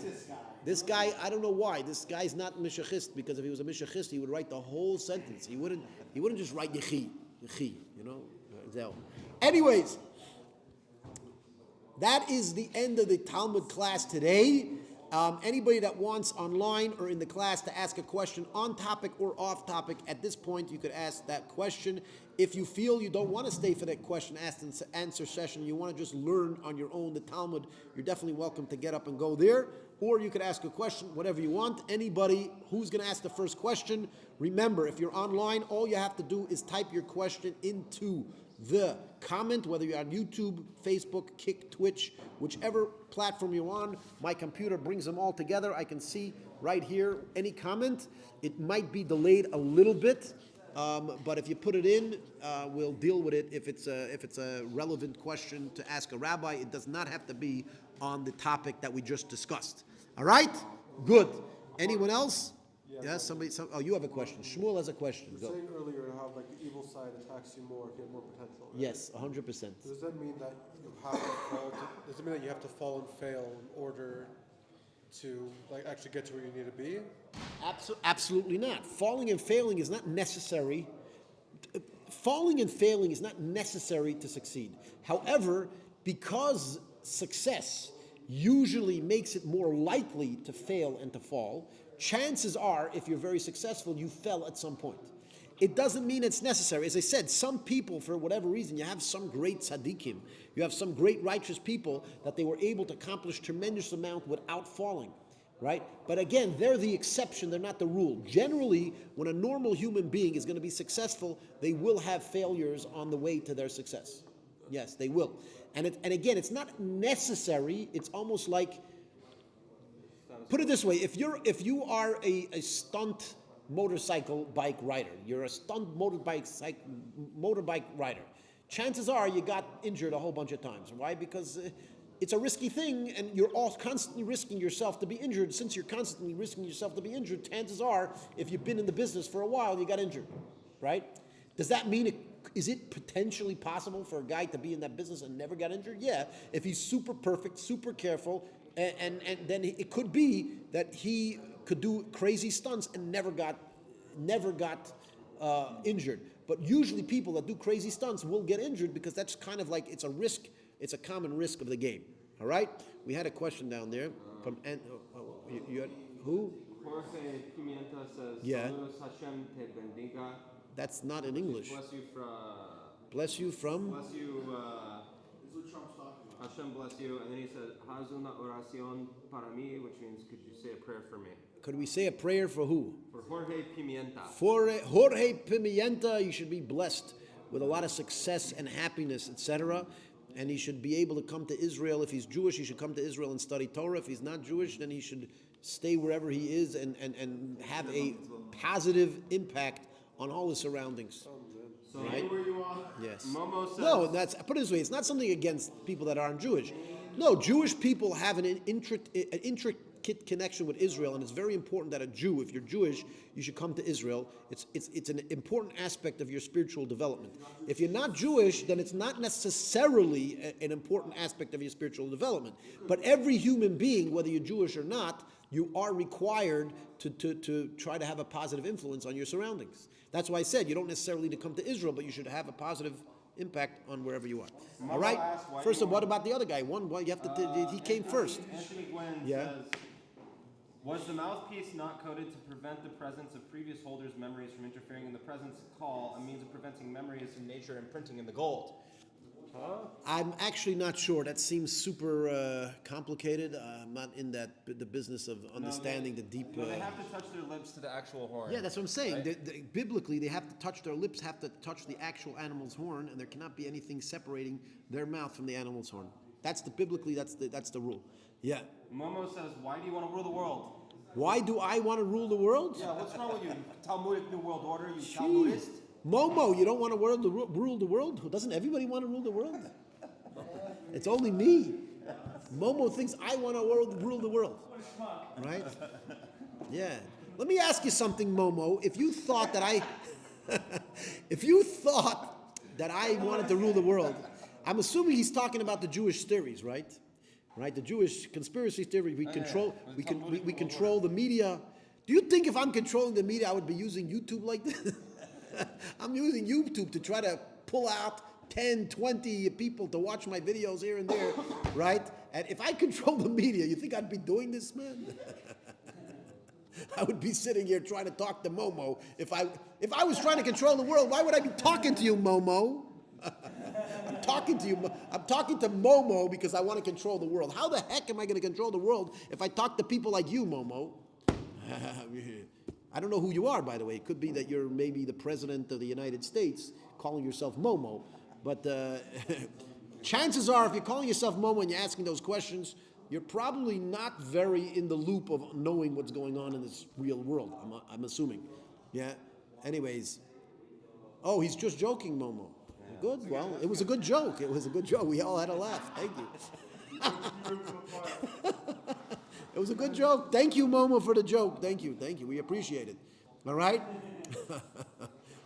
This guy, I don't know why. This guy's not Mishachist, because if he was a Mishachist, he would write the whole sentence. He wouldn't just write Yechi, you know? Anyways, that is the end of the Talmud class today. Anybody that wants online or in the class to ask a question on topic or off topic, at this point you could ask that question. If you feel you don't want to stay for that question answer session, you want to just learn on your own the Talmud, you're definitely welcome to get up and go there. Or you could ask a question, whatever you want. Anybody who's going to ask the first question, remember, if you're online, all you have to do is type your question into the comment, whether you're on YouTube, Facebook, Kick, Twitch, whichever platform you're on. My computer brings them all together. I can see right here any comment. It might be delayed a little bit, but if you put it in, we'll deal with it. If it's a relevant question to ask a rabbi, it does not have to be on the topic that we just discussed. All right? Good. Anyone else? Yes, somebody. You have a question. Shmuel has a question. You were saying earlier how the evil side attacks you more if you have more potential. Right? Yes, 100%. Does that mean that you have to fall? Does it mean that you have to fall and fail in order to actually get to where you need to be? Absolutely not. Falling and failing is not necessary. Falling and failing is not necessary to succeed. However, because success usually makes it more likely to fail and to fall, chances are, if you're very successful, you fell at some point. It doesn't mean it's necessary. As I said, some people, for whatever reason, you have some great tzaddikim, you have some great righteous people that they were able to accomplish tremendous amount without falling, right? But again, they're the exception, they're not the rule. Generally, when a normal human being is going to be successful, they will have failures on the way to their success. Yes, they will. And again, it's not necessary. It's almost like, put it this way: if you are a stunt motorcycle bike rider, you're a stunt motorbike rider, chances are you got injured a whole bunch of times. Why? Because it's a risky thing, and you're all constantly risking yourself to be injured. Since you're constantly risking yourself to be injured, chances are, if you've been in the business for a while, you got injured, right? Does that mean is it potentially possible for a guy to be in that business and never get injured? Yeah, if he's super perfect, super careful, and then it could be that he could do crazy stunts and never got injured. But usually people that do crazy stunts will get injured, because that's kind of like, it's a risk, it's a common risk of the game. All right? We had a question down there from, you had, who? Jorge Pimienta says, Yeah. Saludos, Hashem te bendiga. That's not in English. Bless you from... Bless you from? Bless you, Hashem bless you. And then he said, haz una oración para mí, which means, could you say a prayer for me? Could we say a prayer for who? For Jorge Pimienta. For Jorge Pimienta, you should be blessed with a lot of success and happiness, etc. And he should be able to come to Israel. If he's Jewish, he should come to Israel and study Torah. If he's not Jewish, then he should stay wherever he is and have a positive impact on all his surroundings. So right? where you are? Yes. Momo says... No, put it this way, it's not something against people that aren't Jewish. No, Jewish people have an connection with Israel, and it's very important that a Jew, if you're Jewish, you should come to Israel. It's an important aspect of your spiritual development. If you're not Jewish, then it's not necessarily an important aspect of your spiritual development. But every human being, whether you're Jewish or not, you are required to try to have a positive influence on your surroundings. That's why I said you don't necessarily need to come to Israel, but you should have a positive impact on wherever you are. All right. First of all, what about the other guy? Well, you have to. He came first. Anthony Gwynn says, was the mouthpiece not coded to prevent the presence of previous holders' memories from interfering in the presence call, a means of preventing memories from nature imprinting in the gold? I'm actually not sure. That seems super complicated. I'm not in the business of understanding the deep. No, they have to touch their lips to the actual horn. Yeah, that's what I'm saying. Right? Biblically, they have to touch their lips, have to touch the actual animal's horn, and there cannot be anything separating their mouth from the animal's horn. That's biblically. That's the rule. Yeah. Momo says, "Why do you want to rule the world?" Why do I want to rule the world? Yeah, what's wrong with you? Talmudic New World Order, you Talmudist? Momo, you don't want to rule the world? Doesn't everybody want to rule the world? It's only me. Momo thinks I want to rule the world. Right? Yeah. Let me ask you something, Momo. If you thought that I wanted to rule the world, I'm assuming he's talking about the Jewish theories, right? Right? The Jewish conspiracy theory. We control the media. Do you think if I'm controlling the media, I would be using YouTube like this? I'm using YouTube to try to pull out 10, 20 people to watch my videos here and there, right? And if I control the media, you think I'd be doing this, man? I would be sitting here trying to talk to Momo. If I was trying to control the world, why would I be talking to you, Momo? I'm talking to you. I'm talking to Momo because I want to control the world. How the heck am I going to control the world if I talk to people like you, Momo? I don't know who you are, by the way. It could be that you're maybe the president of the United States calling yourself Momo. But chances are, if you're calling yourself Momo and you're asking those questions, you're probably not very in the loop of knowing what's going on in this real world, I'm assuming. Yeah? Anyways. Oh, he's just joking, Momo. Good. Well, it was a good joke. It was a good joke. We all had a laugh. Thank you. It was a good joke. Thank you, Momo, for the joke. Thank you. We appreciate it. All right?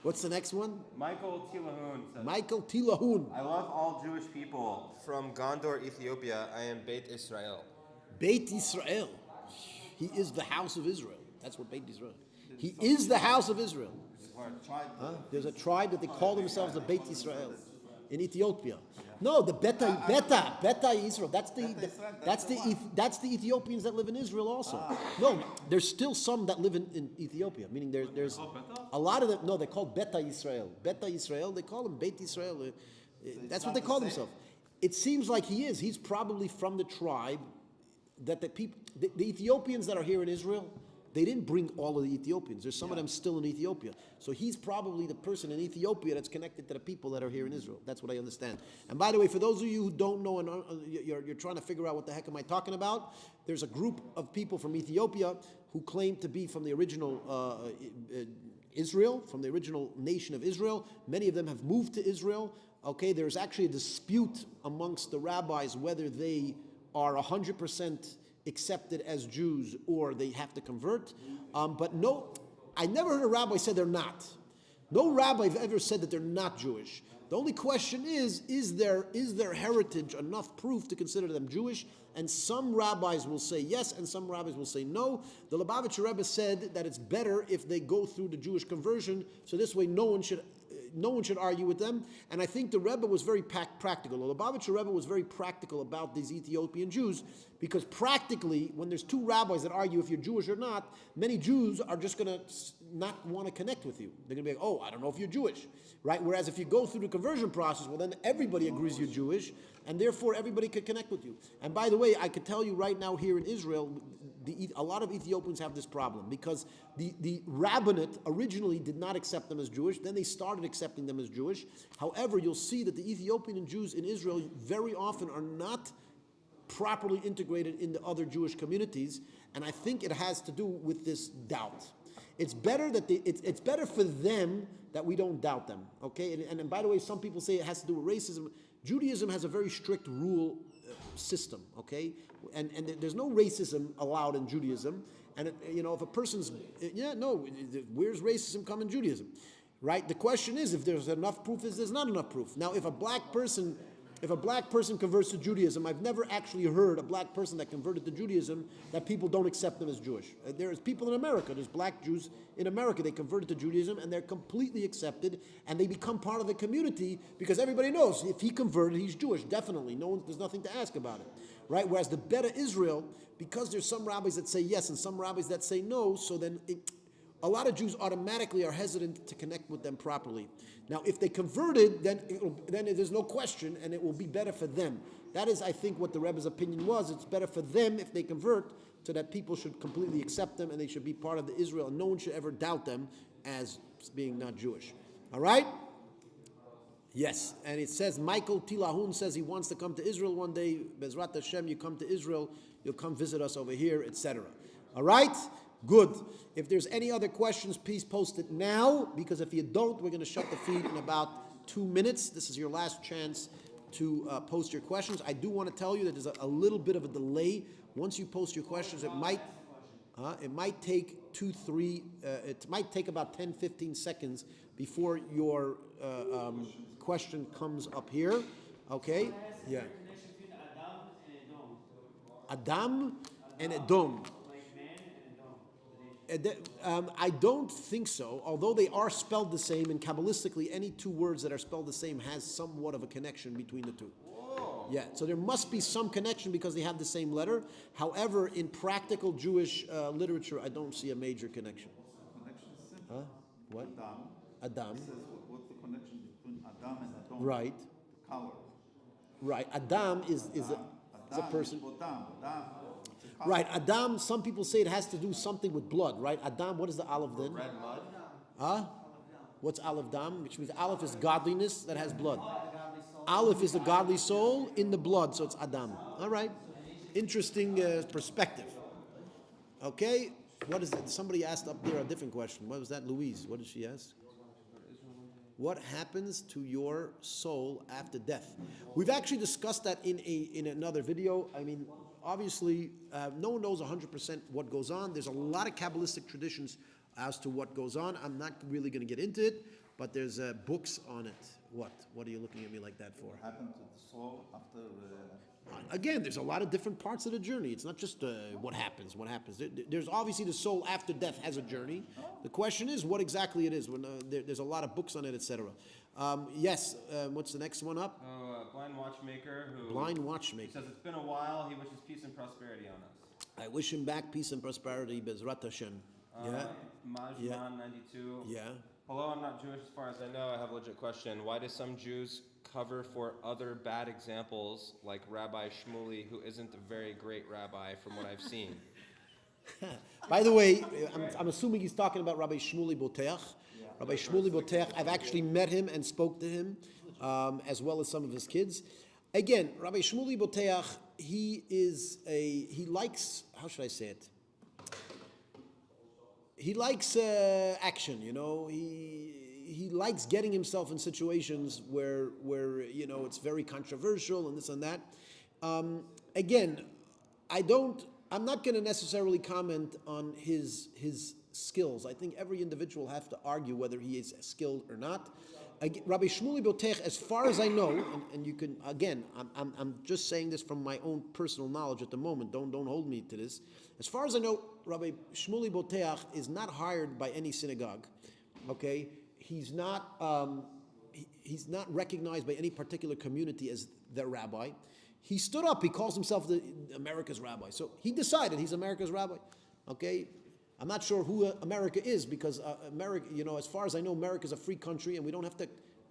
What's the next one? Michael Tilahun says, Michael Tilahun. I love all Jewish people. From Gondor, Ethiopia, I am Beit Israel. Beit Israel. He is the house of Israel. That's what Beit Israel. He is the house of Israel. There's a tribe that they call themselves the Beit Israel in Ethiopia. No, the Beta Israel. That's the Ethiopians that live in Israel also. No, there's still some that live in Ethiopia. Meaning there's a lot of them. No, they're called Beta Israel. Beta Israel. They call them Beit Israel. That's what they call themselves. It seems like he is. He's probably from the tribe that the Ethiopians that are here in Israel. They didn't bring all of the Ethiopians. There's some of them still in Ethiopia. So he's probably the person in Ethiopia that's connected to the people that are here in Israel. That's what I understand. And by the way, for those of you who don't know and you're trying to figure out what the heck am I talking about, there's a group of people from Ethiopia who claim to be from the original Israel, from the original nation of Israel. Many of them have moved to Israel. Okay, there's actually a dispute amongst the rabbis whether they are 100% accepted as Jews or they have to convert. But no, I never heard a rabbi say they're not. No rabbi have ever said that they're not Jewish. The only question is their heritage enough proof to consider them Jewish? And some rabbis will say yes, and some rabbis will say no. The Lubavitcher Rebbe said that it's better if they go through the Jewish conversion, so this way no one should argue with them. And I think the Rebbe was very practical. The Lubavitcher Rebbe was very practical about these Ethiopian Jews, because practically, when there's two rabbis that argue if you're Jewish or not, many Jews are just going to not want to connect with you. They're going to be like, oh, I don't know if you're Jewish, right? Whereas if you go through the conversion process, well, then everybody agrees you're Jewish, and therefore everybody could connect with you. And by the way, I could tell you right now here in Israel, a lot of Ethiopians have this problem, because the rabbinate originally did not accept them as Jewish. Then they started accepting them as Jewish. However, you'll see that the Ethiopian Jews in Israel very often are not properly integrated into other Jewish communities, and I think it has to do with this doubt. It's better that it's better for them that we don't doubt them. Okay, and by the way, some people say it has to do with racism. Judaism has a very strict rule system, okay? And there's no racism allowed in Judaism. And, if a person's, where's racism come in Judaism? Right? The question is, if there's enough proof, is there's not enough proof. Now, if a black person converts to Judaism, I've never actually heard a black person that converted to Judaism that people don't accept them as Jewish. There's people in America, there's black Jews in America, they converted to Judaism and they're completely accepted and they become part of the community because everybody knows if he converted, he's Jewish, definitely. There's nothing to ask about it, right? Whereas the Beta Israel, because there's some rabbis that say yes and some rabbis that say no, so then a lot of Jews automatically are hesitant to connect with them properly. Now, if they converted, then there's no question, and it will be better for them. That is, I think, what the Rebbe's opinion was. It's better for them if they convert, so that people should completely accept them, and they should be part of the Israel, and no one should ever doubt them as being not Jewish. All right? Yes, and it says, Michael Tilahun says he wants to come to Israel one day. Bezrat Hashem, you come to Israel, you'll come visit us over here, etc. All right? Good. If there's any other questions, please post it now, because if you don't, we're going to shut the feed in about 2 minutes. This is your last chance to post your questions. I do want to tell you that there's a little bit of a delay. Once you post your questions, it might take it might take about 10, 15 seconds before your question comes up here. Okay? Yeah. Adam and Edom. I don't think so, although they are spelled the same, and Kabbalistically, any two words that are spelled the same has somewhat of a connection between the two. Whoa. Yeah, so there must be some connection because they have the same letter. However, in practical Jewish literature, I don't see a major connection. Connection is simple. Huh? What? Adam. Adam. It says, what's the connection between Adam and Adam? Right. Color. Right. Adam is a person. Adam. Right, Adam, some people say it has to do something with blood, right? Adam, what is the Aleph then? Red mud. Huh? What's Aleph Dam? Which means Aleph is godliness that has blood. Aleph is the godly soul in the blood, so it's Adam. All right. Interesting perspective. Okay. What is it? Somebody asked up there a different question. What was that, Louise? What did she ask? What happens to your soul after death? We've actually discussed that in another video. I mean, obviously, no one knows 100% what goes on. There's a lot of Kabbalistic traditions as to what goes on. I'm not really going to get into it, but there's books on it. What? What are you looking at me like that for? What happened to the soul after... Again, there's a lot of different parts of the journey. It's not just what happens. There's obviously the soul after death has a journey. The question is what exactly it is. There's a lot of books on it, etc. Yes, what's the next one up? Blind Watchmaker. Blind Watchmaker. He says it's been a while. He wishes peace and prosperity on us. I wish him back peace and prosperity, Bezrat Hashem. Yeah. Majman 92. Yeah. Hello, I'm not Jewish as far as I know. I have a legit question. Why do some Jews cover for other bad examples like Rabbi Shmuley, who isn't a very great rabbi from what I've seen? By the way, I'm assuming he's talking about Rabbi Shmuley Boteach. Rabbi Shmuley Boteach, I've actually met him and spoke to him, as well as some of his kids. Again, Rabbi Shmuley Boteach, he likes, how should I say it? He likes action, He likes getting himself in situations where it's very controversial and this and that. Again, I'm not going to necessarily comment on his skills. I think every individual has to argue whether he is skilled or not. Rabbi Shmuley Boteach, as far as I know, and you can, again, I'm just saying this from my own personal knowledge at the moment. Don't hold me to this. As far as I know, Rabbi Shmuley Boteach is not hired by any synagogue. Okay, he's not recognized by any particular community as their rabbi. He stood up. He calls himself America's rabbi. So he decided he's America's rabbi. Okay. I'm not sure who America is because America, as far as I know, America is a free country and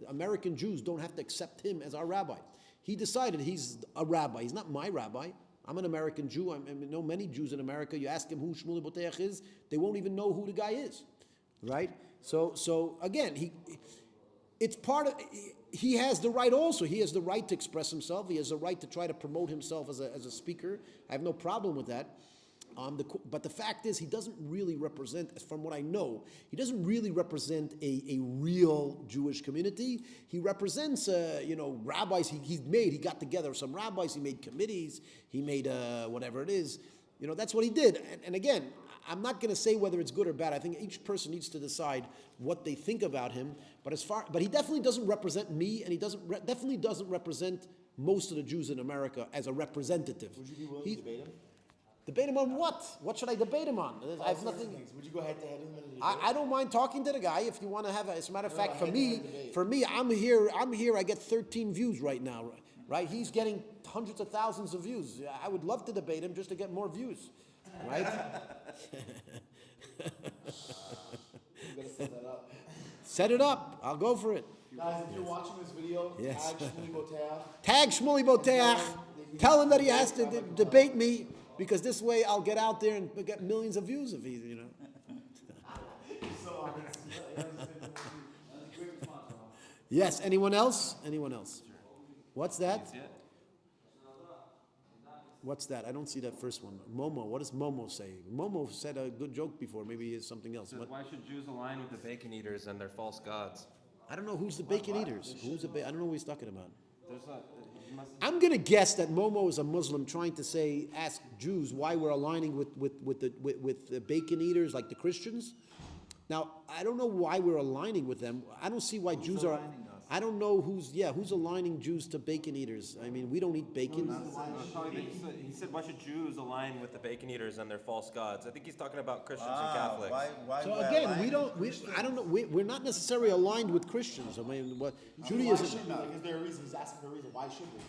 American Jews don't have to accept him as our rabbi. He decided he's a rabbi. He's not my rabbi. I'm an American Jew. I know many Jews in America. You ask them who Shmuley Boteach is, they won't even know who the guy is, right? So again, he has the right also. He has the right to express himself. He has the right to try to promote himself as a speaker. I have no problem with that. But the fact is, he doesn't really represent, as from what I know, he doesn't really represent a real Jewish community. He represents, rabbis. He got together some rabbis. He made committees. He made whatever it is. That's what he did. And again, I'm not going to say whether it's good or bad. I think each person needs to decide what they think about him. But he definitely doesn't represent me, and he definitely doesn't represent most of the Jews in America as a representative. Would you be willing to debate him? Debate him on what? What should I debate him on? I have nothing. Would you go head to head with him in a debate? I don't mind talking to the guy if you want to have. As a matter of fact, for me, I'm here. I get 13 views right now. Right? He's getting hundreds of thousands of views. I would love to debate him just to get more views. Right? You gotta set that up. Set it up. I'll go for it. Guys, if you're watching this video, Yes. tag Shmuley Boteach. Tag Shmuley Boteach. Tell him that he has to debate me, because this way I'll get out there and get millions of views if he's. So honest. Yes. Anyone else? Anyone else? What's that? What's that? I don't see that first one. Momo. What does Momo say? Momo said a good joke before. Maybe it's something else. What? Why should Jews align with the bacon eaters and their false gods? I don't know who's the bacon eaters. I don't know what he's talking about. You must. I'm gonna guess that Momo is a Muslim trying to ask Jews why we're aligning with the bacon eaters like the Christians. Now I don't know why we're aligning with them. I don't see why Jews are. I don't know who's aligning Jews to bacon eaters. I mean, we don't eat bacon. He said, why should Jews align with the bacon eaters and their false gods? I think he's talking about Christians and Catholics. So again, I don't know. We're not necessarily aligned with Christians. I mean, what Judaism? Why should we? Is there a reason? He's asking for a reason. Why should we?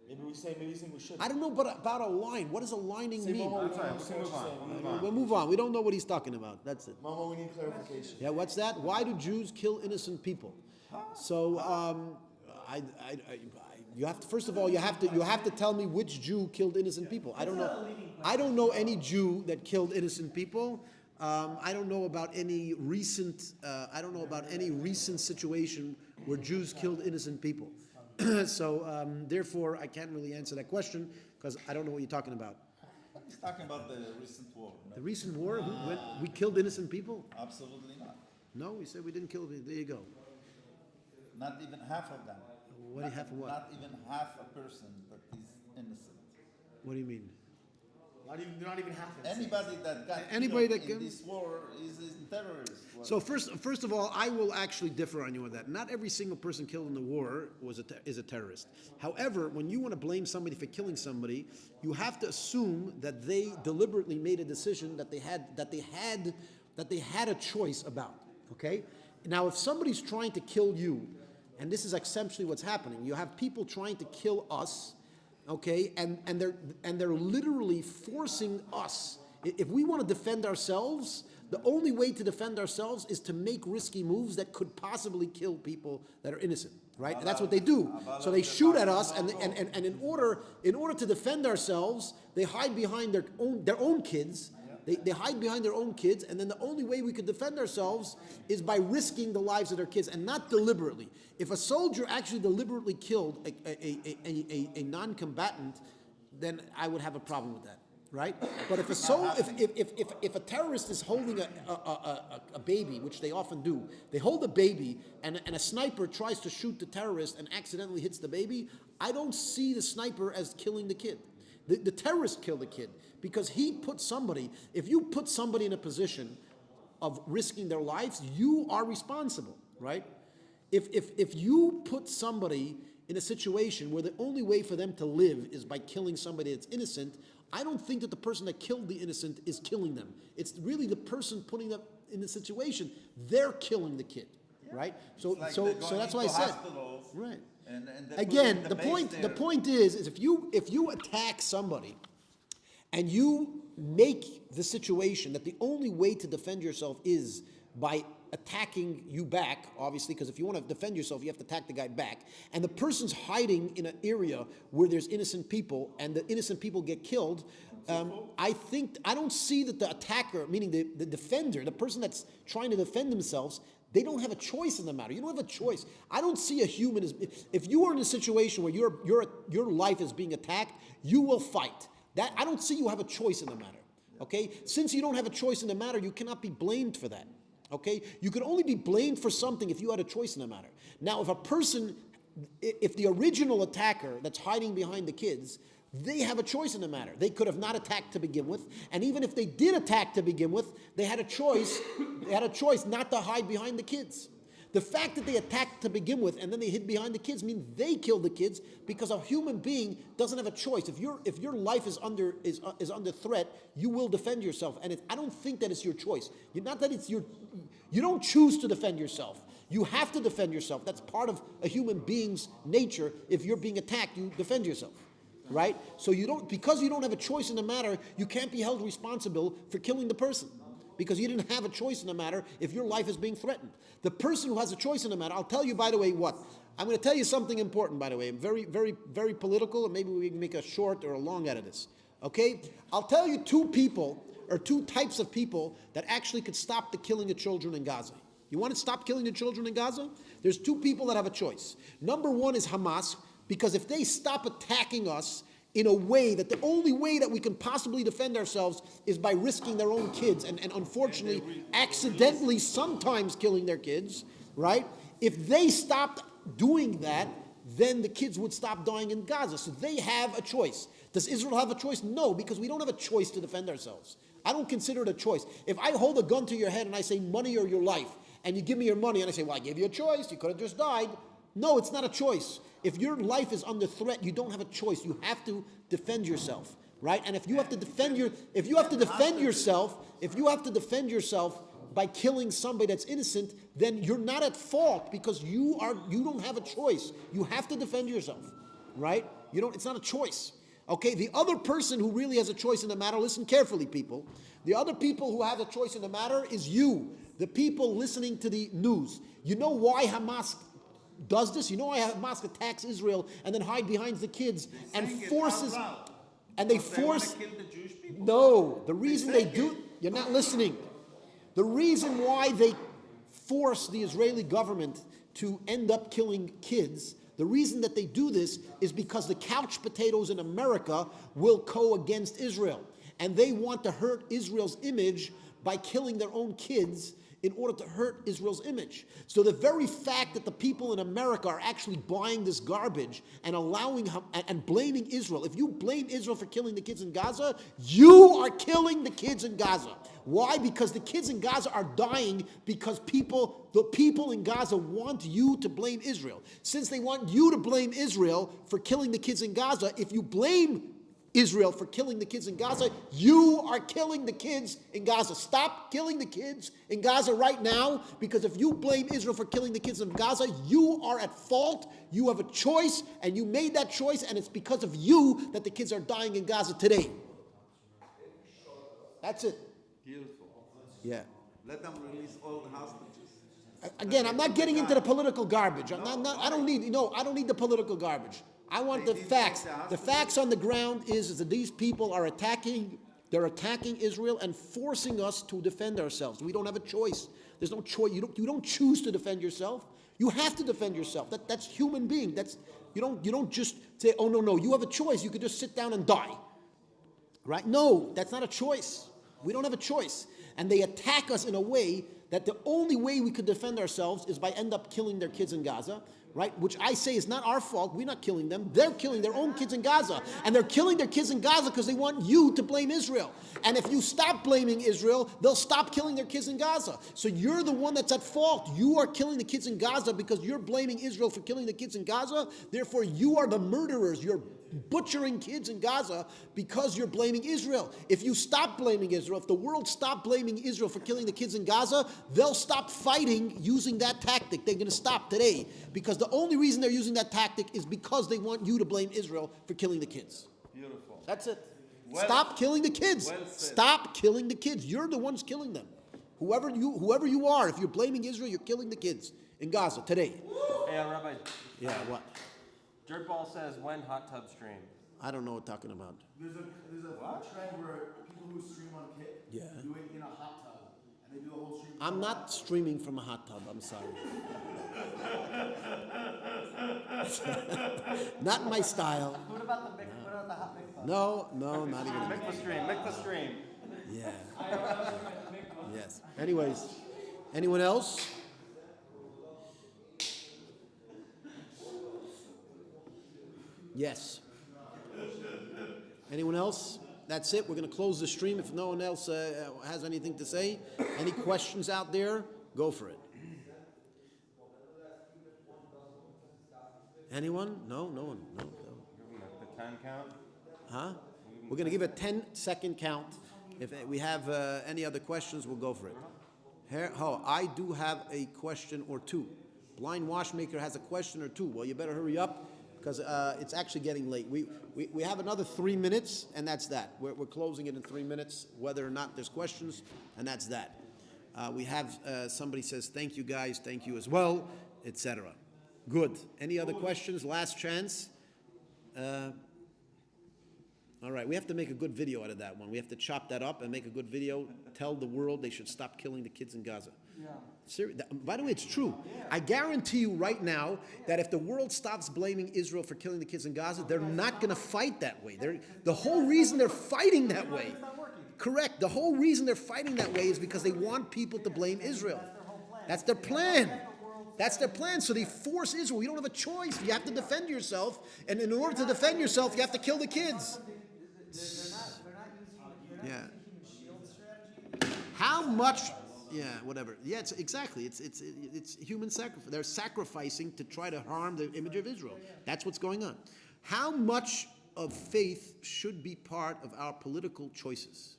Maybe he's saying we should. I don't know, but about align. What does aligning mean? We'll We'll move on. We don't know what he's talking about. That's it. Momo, we need clarification. Yeah, what's that? Why do Jews kill innocent people? So, you have to. First of all, you have to tell me which Jew killed innocent people. I don't know. I don't know any Jew that killed innocent people. I don't know about any recent. Situation where Jews killed innocent people. So, therefore, I can't really answer that question because I don't know what you're talking about. He's talking about the recent war. No? The recent war, when we killed innocent people? Absolutely not. No, we said we didn't kill. There you go. Not even half of them. Half of what? Not even half a person that is innocent. What do you mean? Not even half of it. Anybody that got Anybody killed that in can- this war is a terrorist. Well, So first of all, I will actually differ on you on that. Not every single person killed in the war is a terrorist. However, when you want to blame somebody for killing somebody, you have to assume that they deliberately made a decision that they had a choice about. Okay. Now, if somebody's trying to kill you, and this is essentially what's happening, you have people trying to kill us. Okay, and they're literally forcing us. If we want to defend ourselves, the only way to defend ourselves is to make risky moves that could possibly kill people that are innocent, right? And that's what they do. So they shoot at us, and in order to defend ourselves, they hide behind their own kids. They hide behind their own kids, and then the only way we could defend ourselves is by risking the lives of their kids, and not deliberately. If a soldier actually deliberately killed a non-combatant, then I would have a problem with that, right? But if a terrorist is holding a baby, which they often do, they hold a baby, and a sniper tries to shoot the terrorist and accidentally hits the baby, I don't see the sniper as killing the kid. The terrorist killed the kid because he put somebody. If you put somebody in a position of risking their lives, you are responsible, right? If you put somebody in a situation where the only way for them to live is by killing somebody that's innocent, I don't think that the person that killed the innocent is killing them. It's really the person putting them in the situation. They're killing the kid, right? So that's why I said, right. And Again, the point is if you attack somebody and you make the situation that the only way to defend yourself is by attacking you back, obviously, because if you want to defend yourself, you have to attack the guy back, and the person's hiding in an area where there's innocent people and the innocent people get killed, I don't see that the attacker, meaning the defender, the person that's trying to defend themselves, they don't have a choice in the matter. You don't have a choice. I don't see a human as if you are in a situation where your life is being attacked, you will fight. That I don't see you have a choice in the matter. Okay? Since you don't have a choice in the matter, you cannot be blamed for that. Okay? You could only be blamed for something if you had a choice in the matter. Now, if the original attacker that's hiding behind the kids, they have a choice in the matter. They could have not attacked to begin with, and even if they did attack to begin with, they had a choice. They had a choice not to hide behind the kids. The fact that they attacked to begin with and then they hid behind the kids means they killed the kids, because a human being doesn't have a choice. If your life is under threat, you will defend yourself. And I don't think that it's your choice. You don't choose to defend yourself. You have to defend yourself. That's part of a human being's nature. If you're being attacked, you defend yourself. Right? So because you don't have a choice in the matter, you can't be held responsible for killing the person. Because you didn't have a choice in the matter if your life is being threatened. The person who has a choice in the matter, I'll tell you, by the way, what? I'm going to tell you something important, by the way. I'm very, very, very political, and maybe we can make a short or a long out of this. Okay? I'll tell you two types of people that actually could stop the killing of children in Gaza. You want to stop killing the children in Gaza? There's two people that have a choice. Number one is Hamas, because if they stop attacking us in a way that the only way that we can possibly defend ourselves is by risking their own kids and unfortunately accidentally sometimes killing their kids, right? If they stopped doing that, then the kids would stop dying in Gaza. So they have a choice. Does Israel have a choice? No, because we don't have a choice to defend ourselves. I don't consider it a choice. If I hold a gun to your head and I say money or your life, and you give me your money and I say, well, I gave you a choice, you could have just died. No, it's not a choice. If your life is under threat, you don't have a choice. You have to defend yourself, right? And if you have to defend yourself by killing somebody that's innocent, then you're not at fault, because you don't have a choice. You have to defend yourself, right? It's not a choice. Okay, the other person who really has a choice in the matter, listen carefully, people. The other people who have a choice in the matter is you, the people listening to the news. You know why Hamas does this? You know why Hamas attacks Israel and then hide behind the kids and forces, and they force. Kill the Jewish people? No, the reason they do. You're not listening. The reason why they force the Israeli government to end up killing kids, the reason that they do this is because the couch potatoes in America will go against Israel, and they want to hurt Israel's image by killing their own kids in order to hurt Israel's image. So the very fact that the people in America are actually buying this garbage and allowing and blaming Israel, if you blame Israel for killing the kids in Gaza, you are killing the kids in Gaza. Why? Because the kids in Gaza are dying because the people in Gaza want you to blame Israel. Since they want you to blame Israel for killing the kids in Gaza, if you blame Israel for killing the kids in Gaza, you are killing the kids in Gaza. Stop killing the kids in Gaza right now, because if you blame Israel for killing the kids in Gaza, you are at fault. You have a choice, and you made that choice, and it's because of you that the kids are dying in Gaza today. That's it. Beautiful. Yeah. Let them release all the hostages. Again, I'm not getting into the political garbage. I don't need the political garbage. I want the facts. The facts on the ground is that these people are attacking. They're attacking Israel and forcing us to defend ourselves. We don't have a choice. There's no choice. You don't choose to defend yourself. You have to defend yourself. That's human being. You don't just say, oh no, you have a choice. You could just sit down and die. Right? No, that's not a choice. We don't have a choice. And they attack us in a way that the only way we could defend ourselves is by end up killing their kids in Gaza, right? Which I say is not our fault. We're not killing them. They're killing their own kids in Gaza. And they're killing their kids in Gaza because they want you to blame Israel. And if you stop blaming Israel, they'll stop killing their kids in Gaza. So you're the one that's at fault. You are killing the kids in Gaza because you're blaming Israel for killing the kids in Gaza. Therefore, you are the murderers. You're butchering kids in Gaza because you're blaming Israel. If you stop blaming Israel, if the world stopped blaming Israel for killing the kids in Gaza, they'll stop fighting using that tactic. They're going to stop today, because the only reason they're using that tactic is because they want you to blame Israel for killing the kids. Beautiful. That's it. Stop killing the kids. Stop killing the kids. You're the ones killing them. Whoever you are, if you're blaming Israel, you're killing the kids in Gaza today. Hey, Rabbi. Yeah, what? Dirtball says, when hot tub stream? I don't know what you're talking about. There's a trend where people who stream on Kit do it in a hot tub, and they do a whole stream. I'm not streaming from a hot tub. I'm sorry. Not my style. What about the hot mikvah? No, not even. Make the stream. Make the stream. Yeah. Yes. Anyways, anyone else? Yes. Anyone else? That's it. We're going to close the stream. If no one else has anything to say, any questions out there, go for it. Anyone? No one. No. The 10 count. Huh? We're going to give a 10-second count. If we have any other questions, we'll go for it. I do have a question or two. Blind Washmaker has a question or two. Well, you better hurry up because it's actually getting late. We have another 3 minutes, and that's that. We're closing it in 3 minutes, whether or not there's questions, and that's that. We have somebody says, thank you guys, thank you as well, etc. Good. Any other questions? Last chance. All right, we have to make a good video out of that one. We have to chop that up and make a good video. Tell the world they should stop killing the kids in Gaza. Yeah. By the way, it's true. I guarantee you right now that if the world stops blaming Israel for killing the kids in Gaza, they're not going to fight that way. The whole reason they're fighting that way. Correct. The whole reason they're fighting that way is because they want people to blame Israel. That's their plan. That's their plan. So they force Israel. You don't have a choice. You have to defend yourself. And in order to defend yourself, you have to kill the kids. Yeah. How much? Yeah, whatever. Yeah, it's exactly. It's human sacrifice. They're sacrificing to try to harm the image of Israel. That's what's going on. How much of faith should be part of our political choices?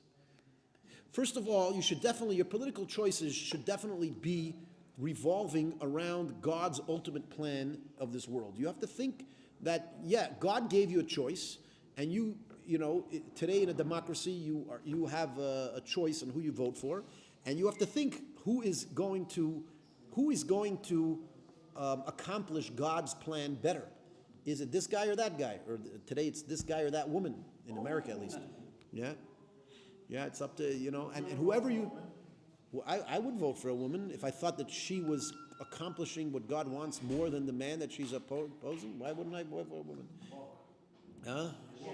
First of all, your political choices should definitely be revolving around God's ultimate plan of this world. You have to think that, God gave you a choice, and today in a democracy, you have a choice on who you vote for, and you have to think who is going to accomplish God's plan better. Is it this guy or that guy? Or today it's this guy or that woman, in America at least. Yeah, it's up to, and whoever you... Well, I would vote for a woman if I thought that she was accomplishing what God wants more than the man that she's opposing. Why wouldn't I vote for a woman? Huh?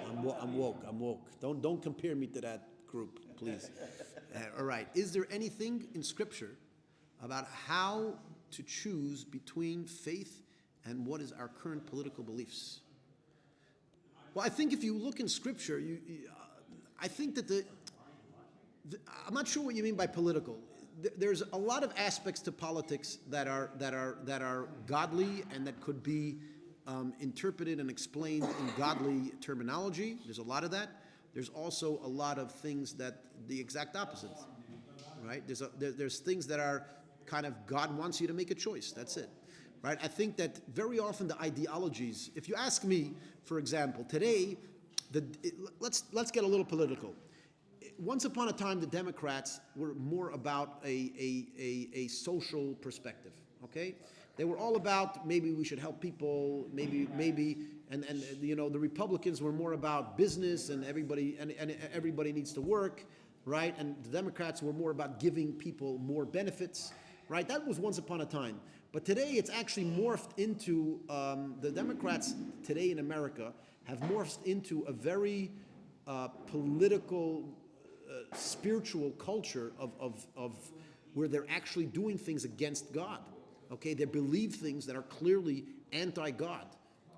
I'm woke. Don't compare me to that group, please. All right. Is there anything in Scripture about how to choose between faith and what is our current political beliefs? Well, I think if you look in Scripture, I think that I'm not sure what you mean by political. There's a lot of aspects to politics that are godly and that could be interpreted and explained in godly terminology. There's a lot of that. There's also a lot of things that the exact opposite, right? There's things that are kind of God wants you to make a choice. That's it, right? I think that very often the ideologies. If you ask me, for example, today, let's get a little political. Once upon a time, the Democrats were more about a social perspective. Okay, they were all about maybe we should help people, maybe, and the Republicans were more about business and everybody needs to work, right? And the Democrats were more about giving people more benefits, right? That was once upon a time. But today, it's actually morphed into the Democrats today in America have morphed into a very political. Spiritual culture of where they're actually doing things against God. Okay, they believe things that are clearly anti-God.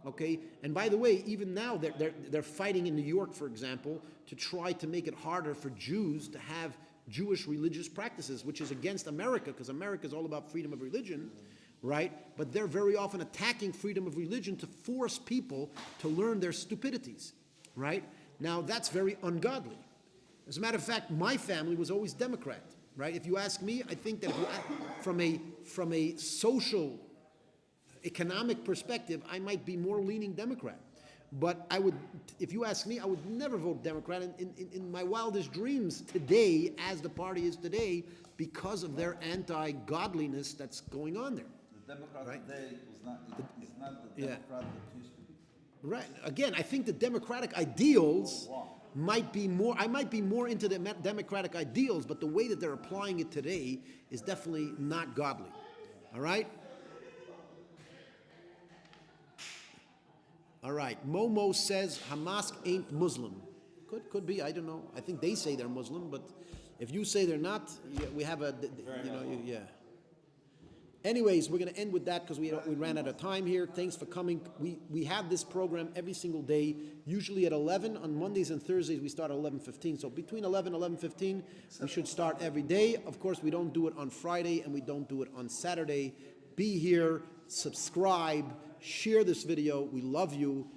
Okay, and by the way, even now they're fighting in New York, for example, to try to make it harder for Jews to have Jewish religious practices, which is against America, because America is all about freedom of religion, right? But they're very often attacking freedom of religion to force people to learn their stupidities, right? Now that's very ungodly. As a matter of fact, my family was always Democrat, right? If you ask me, I think that from a social, economic perspective, I might be more leaning Democrat. But if you ask me, I would never vote Democrat in my wildest dreams today, as the party is today, because of their anti-godliness that's going on there. The Democrat right? today is not the Democrat that used to be. Right. Again, I think the democratic ideals might be more into the democratic ideals, but the way that they're applying it today is definitely not godly. All right? All right. Momo says Hamas ain't Muslim. Could be. I don't know. I think they say they're Muslim, but if you say they're not, we have a, yeah. Anyways, we're going to end with that because we ran out of time here. Thanks for coming. We have this program every single day, usually at 11. On Mondays and Thursdays, we start at 11:15. So between 11 and 11:15, we should start every day. Of course, we don't do it on Friday and we don't do it on Saturday. Be here, subscribe, share this video. We love you.